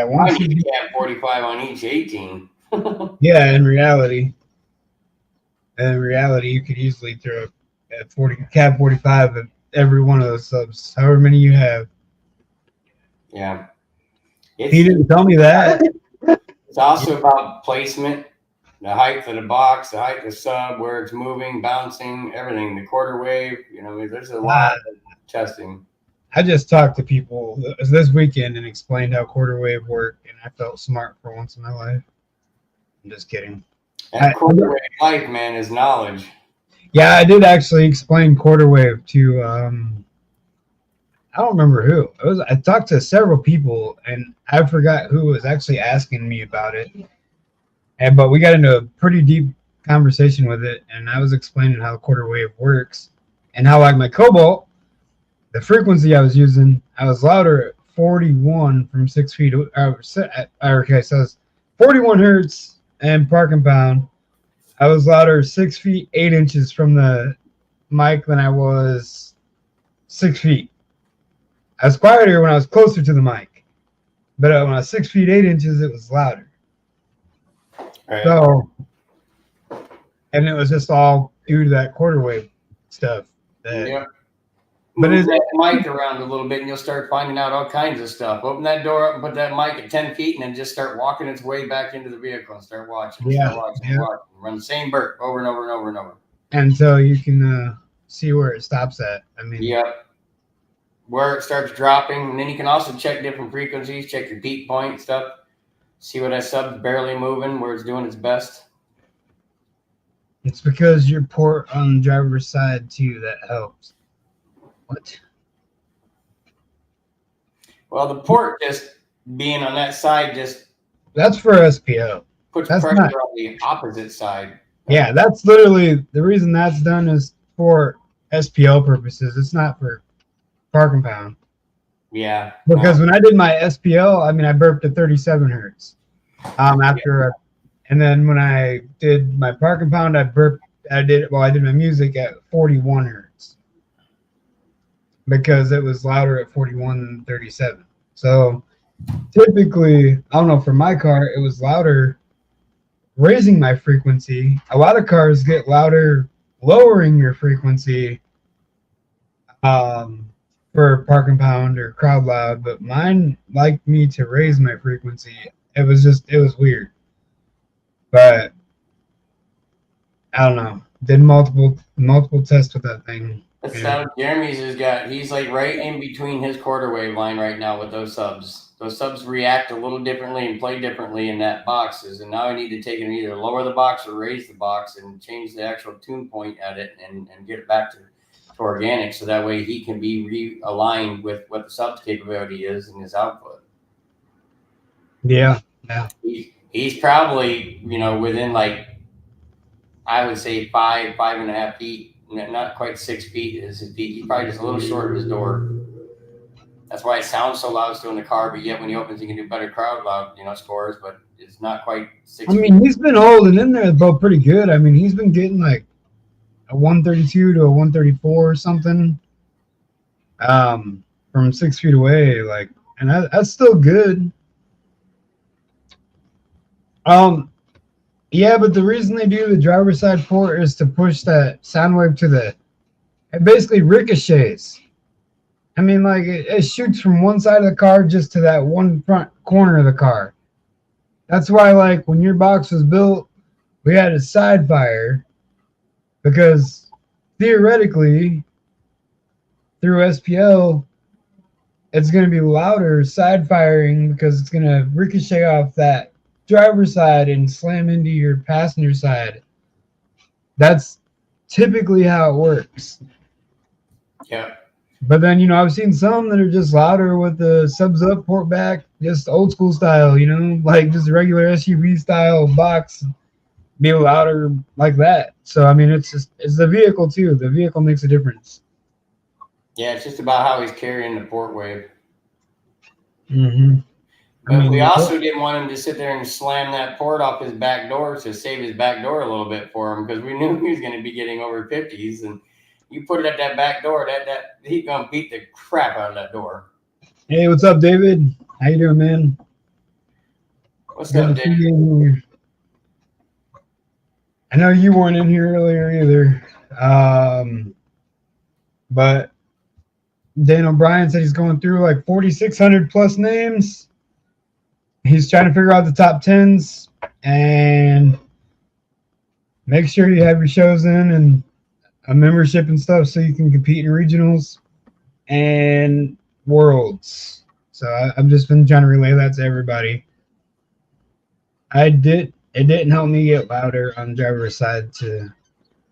Once I need a cab 45 on each 18. Yeah, in reality, you could easily throw a cab 45 at every one of those subs, however many you have. Yeah. He didn't tell me that. It's also about placement, the height of the box, the height of the sub, where it's moving, bouncing, everything, the quarter wave. You know, there's a lot of testing. I just talked to people this weekend and explained how quarter wave worked, and I felt smart for once in my life. I'm just kidding. And quarter wave life, man, is knowledge. Yeah, I did actually explain quarter wave to I don't remember who. I talked to several people, and I forgot who was actually asking me about it. But we got into a pretty deep conversation with it, and I was explaining how quarter wave works and how, like my Cobalt, the frequency I was using, I was louder at 41 from 6 feet. Okay, so it's 41 hertz and park and pound. I was louder 6 feet 8 inches from the mic than I was 6 feet. I was quieter when I was closer to the mic, but when I was 6 feet 8 inches, it was louder. Right. So, and it was just all due to that quarter wave stuff. Yeah. But move that mic around a little bit, and you'll start finding out all kinds of stuff. Open that door up and put that mic at 10 feet, and then just start walking its way back into the vehicle and start watching. Start watching. Run the same burp over and over and over and over. Until you can see where it stops at. I mean. Yep. Where it starts dropping, and then you can also check different frequencies, check your peak point stuff, see what that sub's barely moving, where it's doing its best. It's because you're port on the driver's side too. That helps. What? Well, the port just being on that side that's for SPO. Puts pressure on the opposite side. Yeah, that's literally the reason that's done is for SPO purposes. It's not for park and pound. Yeah. Because when I did my SPL, I mean, I burped at 37 hertz. And then when I did my park and pound, I did my music at 41 hertz. Because it was louder at 41 than 37. So typically, I don't know, for my car, it was louder raising my frequency. A lot of cars get louder lowering your frequency. For park and pound or crowd loud, but mine liked me to raise my frequency. It was weird. But I don't know. Did multiple tests with that thing. That's how Jeremy's has got. He's like right in between his quarter wave line right now with those subs. Those subs react a little differently and play differently in that boxes. And now I need to take it and either lower the box or raise the box and change the actual tune point at it and get it back to organic, so that way he can be realigned with what the sub's capability is and his output. Yeah. He's probably, within like, I would say 5.5 feet, not quite 6 feet is his feet. He's probably just a little short of his door. That's why it sounds so loud still in the car, but yet when he opens, he can do better crowd loud, scores, but it's not quite 6 feet. I mean, he's been holding in there about pretty good. I mean, he's been getting like a 132 to a 134 or something from 6 feet away, that's still good. Yeah, but the reason they do the driver's side port is to push that sound wave to the. It basically ricochets. I mean, like it shoots from one side of the car just to that one front corner of the car. That's why, like, when your box was built, we had a side fire because theoretically, through SPL, it's going to be louder side firing because it's going to ricochet off that driver's side and slam into your passenger side. That's typically how it works. Yeah. But then, I've seen some that are just louder with the subs up, port back, just old school style, like just regular SUV style box, be louder like that. So, I mean, it's the vehicle too. The vehicle makes a difference. Yeah, it's just about how he's carrying the port wave. Mm-hmm. But we also didn't want him to sit there and slam that port off his back door to save his back door a little bit for him because we knew he was going to be getting over 50s. And you put it at that back door, that he's going to beat the crap out of that door. Hey, what's up, David? How you doing, man? What's up, David? I know you weren't in here earlier either. But Dan O'Brien said he's going through like 4,600 plus names. He's trying to figure out the top 10s and make sure you have your shows in and a membership and stuff so you can compete in regionals and worlds. So I've just been trying to relay that to everybody. It didn't help me get louder on driver's side to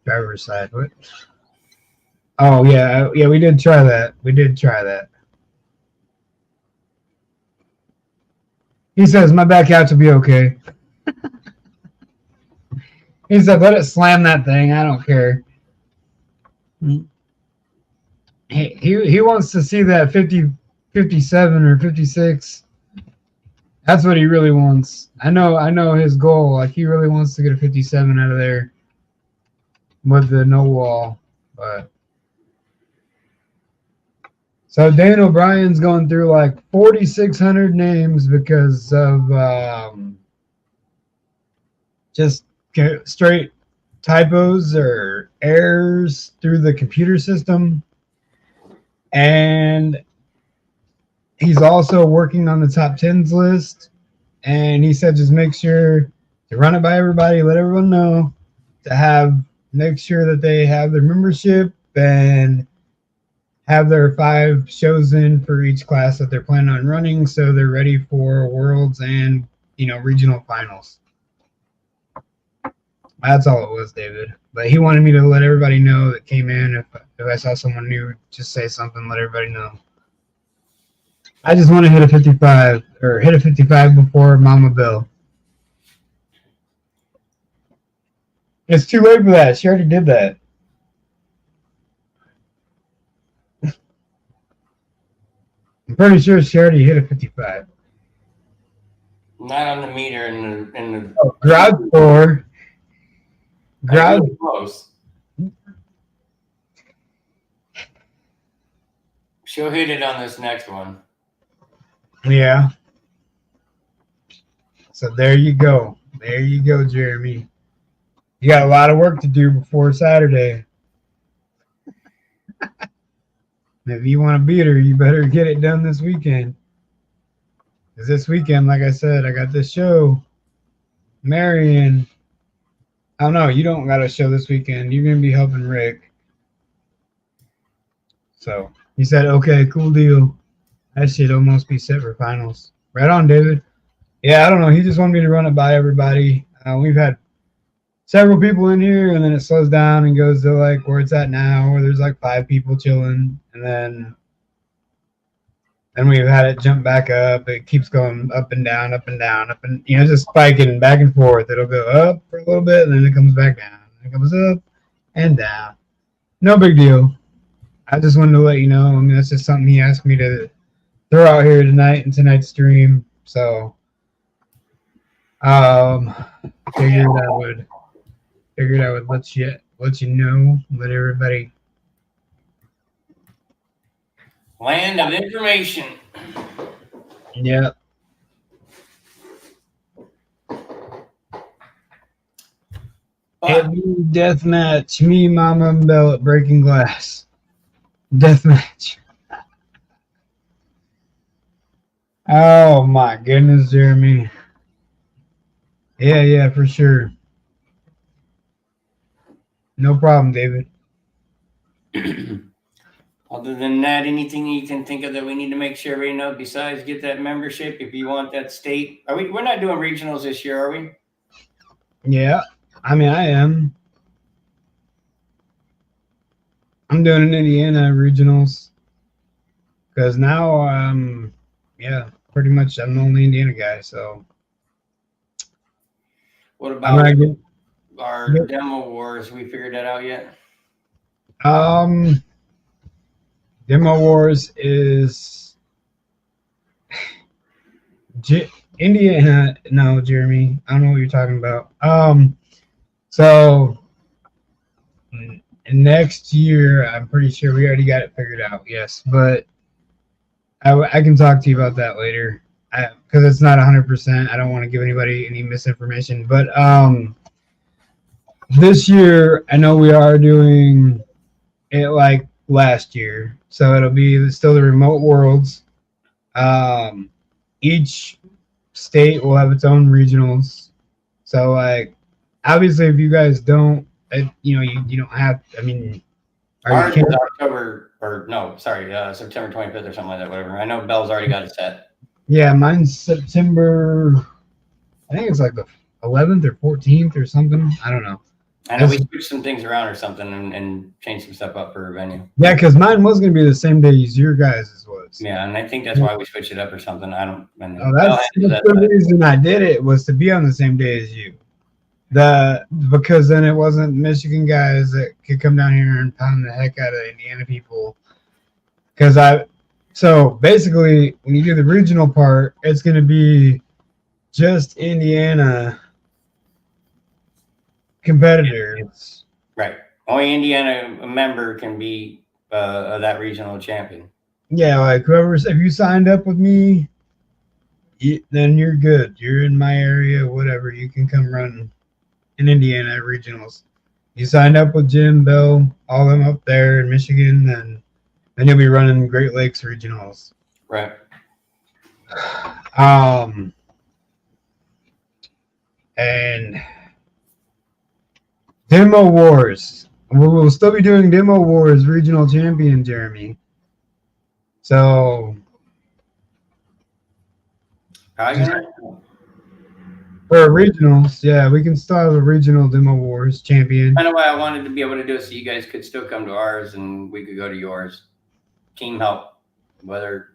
driver's side. What? Oh yeah, we did try that. He says my back couch will be okay. He said, let it slam that thing. I don't care. He wants to see that 50, 57 or 56. That's what he really wants. I know his goal. Like he really wants to get a 57 out of there with the no wall. But so Dan O'Brien's going through like 4,600 names because of just straight typos or errors through the computer system. And he's also working on the top 10s list. And he said just make sure to run it by everybody, let everyone know, make sure that they have their membership and have their 5 shows in for each class that they're planning on running so they're ready for worlds and regional finals. That's all it was, David. But he wanted me to let everybody know that came in. If I saw someone new, just say something, let everybody know. I just want to hit a 55 or hit a 55 before Mama Bill. It's too late for that. She already did that. I'm pretty sure she already hit a 55. Not on the meter in the garage door. Garage close. She'll hit it on this next one. Yeah. So there you go. There you go, Jeremy. You got a lot of work to do before Saturday. If you want to beat her, you better get it done this weekend. Because this weekend, like I said, I got this show. Marion. Oh, no, you don't got a show this weekend. You're going to be helping Rick. So he said, okay, cool deal. That should almost be set for finals. Right on, David. Yeah, I don't know. He just wanted me to run it by everybody. We've had several people in here, and then it slows down and goes to like where it's at now, where there's like 5 people chilling, and then we've had it jump back up. It keeps going up and down, just spiking back and forth. It'll go up for a little bit, and then it comes back down. It comes up and down. No big deal. I just wanted to let you know. I mean, that's just something he asked me to throw out here tonight in tonight's stream. So, figured I would let you know, let everybody. Land of information. Yeah. It be death match. Me, Mama, and Bell at Breaking Glass. Death match. Oh my goodness, Jeremy. Yeah, for sure. No problem, David. Other than that, anything you can think of that we need to make sure everybody knows besides get that membership if you want that state? We're not doing regionals this year, are we? Yeah, I mean I am. I'm doing an Indiana regionals because now yeah, pretty much I'm the only Indiana guy, so what about our Yep. demo wars? We figured that out yet? Demo Wars is Indiana. No, Jeremy, I don't know what you're talking about. So next year, I'm pretty sure we already got it figured out. Yes, but I can talk to you about that later because it's not 100%. I don't want to give anybody any misinformation, but this year I know we are doing it like last year, so it'll be still the remote worlds. Each state will have its own regionals. So like, obviously, if you guys don't, you don't have. I mean, ours is October or no, sorry, September 25th or something like that. Whatever. I know Bell's already got it set. Yeah, mine's September. I think it's like the 11th or 14th or something. I don't know. I know we switched some things around or something and changed some stuff up for venue. Yeah, because mine was going to be the same day as your guys' was. Yeah, and I think that's why we switched it up or something. I don't. That's the reason I did it was to be on the same day as you. Because then it wasn't Michigan guys that could come down here and pound the heck out of Indiana people. So basically, when you do the regional part, it's going to be just Indiana competitors. Right. Only Indiana member can be that regional champion. Yeah, like if you signed up with me, then you're good. You're in my area, whatever. You can come run in Indiana regionals. You signed up with Jim, Bell, all them up there in Michigan, then you'll be running Great Lakes regionals. Right. And Demo Wars. We'll still be doing Demo Wars regional champion, Jeremy. So for regionals, yeah, we can still have a regional Demo Wars champion. I know why I wanted to be able to do it so you guys could still come to ours and we could go to yours. Team help. Whether,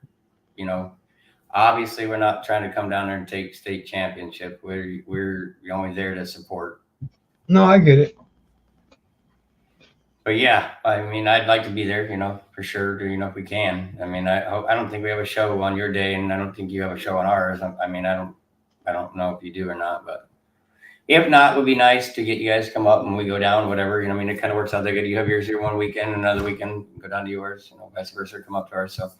obviously we're not trying to come down there and take state championship. We're only there to support. No, I get it. But yeah, I mean, I'd like to be there, for sure, if we can. I mean, I don't think we have a show on your day, and I don't think you have a show on ours. I mean, I don't know if you do or not, but if not, it would be nice to get you guys to come up and we go down, whatever. I mean, it kind of works out. They get you have yours here one weekend, another weekend go down to yours, vice versa, come up to ours. So.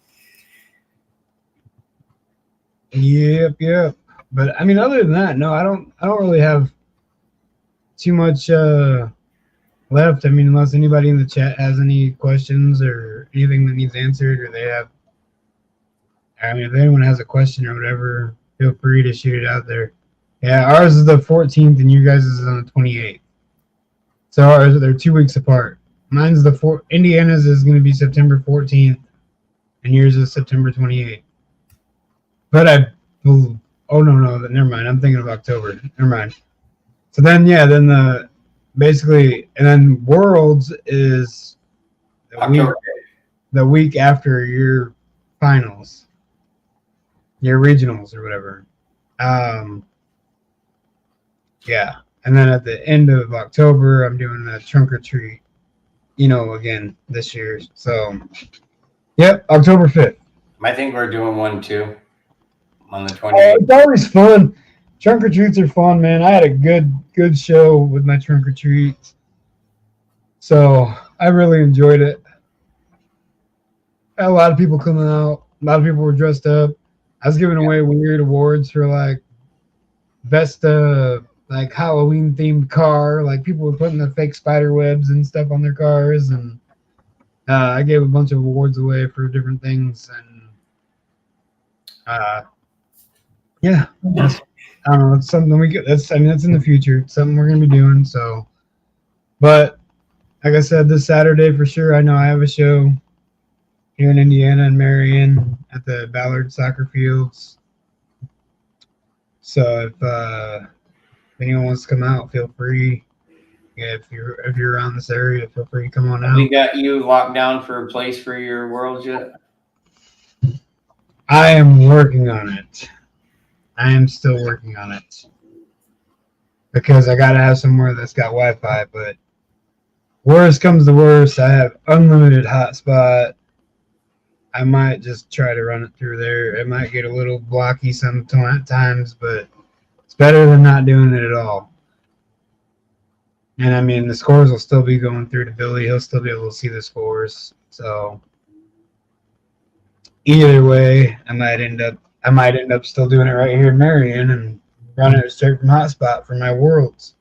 Yep. But I mean, other than that, no, I don't really have too much left. I mean, unless anybody in the chat has any questions or anything that needs answered, or if anyone has a question or whatever, feel free to shoot it out there. Yeah, ours is the 14th and you guys is on the 28th. So they're 2 weeks apart. Mine's Indiana's is going to be September 14th and yours is September 28th. But no, never mind. I'm thinking of October. Never mind. So then, basically, and then Worlds is the week after your finals, your regionals or whatever. Yeah. And then at the end of October, I'm doing a trunk or treat, again this year. So, yep, October 5th. I think we're doing one too on the 28th. Oh, it's always fun. Trunk or treats are fun, man. I had a good show with my trunk or treats. So I really enjoyed it. I had a lot of people coming out. A lot of people were dressed up. I was giving away weird awards for like best like Halloween themed car. Like people were putting the fake spider webs and stuff on their cars, and I gave a bunch of awards away for different things, and yeah, that's, I don't know. It's something we get. That's that's in the future. It's something we're gonna be doing. So, but like I said, this Saturday for sure. I know I have a show here in Indiana and Marion at the Ballard Soccer Fields. So if anyone wants to come out, feel free. Yeah, if you're around this area, feel free to come on out. We got you locked down for a place for your Worlds yet? I am working on it. I am still working on it because I gotta have somewhere that's got Wi-Fi. But worst comes to worst, I have unlimited hotspot. I might just try to run it through there. It might get a little blocky sometimes, but it's better than not doing it at all. And I mean, the scores will still be going through to Billy. He'll still be able to see the scores. So either way, I might end up still doing it right here in Marion and running it straight from hotspot for my Worlds.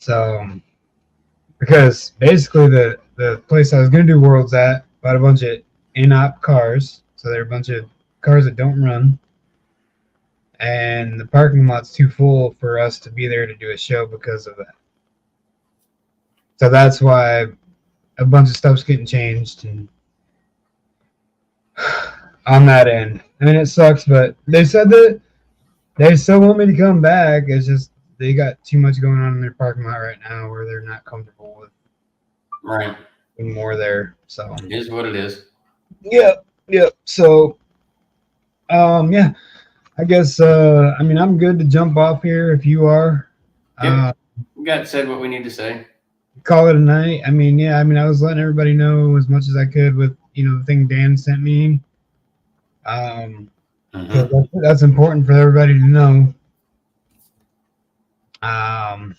So because basically the place I was gonna do Worlds at bought a bunch of in-op cars, so they're a bunch of cars that don't run, and the parking lot's too full for us to be there to do a show because of that. So that's why a bunch of stuff's getting changed and on that end. I mean, it sucks, but they said that they still want me to come back. It's just they got too much going on in their parking lot right now where they're not comfortable with more there. So it is what it is. Yep. So yeah, I guess I mean I'm good to jump off here if you are. Yep. We got said what we need to say. Call it a night. I mean, yeah, I mean I was letting everybody know as much as I could with the thing Dan sent me. So that's important for everybody to know. All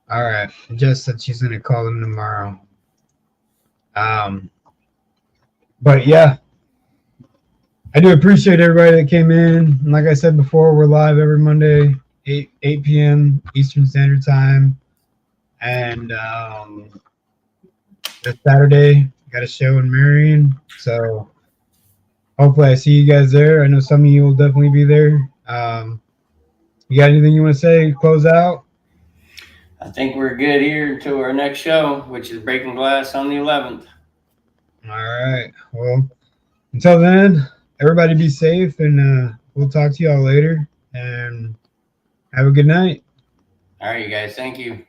right. Jess said she's gonna call them tomorrow. But yeah, I do appreciate everybody that came in. And like I said before, we're live every Monday, 8 p.m. Eastern Standard Time. And this Saturday, got a show in Marion. So hopefully I see you guys there. I know some of you will definitely be there. You got anything you want to say? Close out? I think we're good here until our next show, which is Breaking Glass on the 11th. All right. Well, until then, everybody be safe, and we'll talk to y'all later. And have a good night. All right, you guys. Thank you.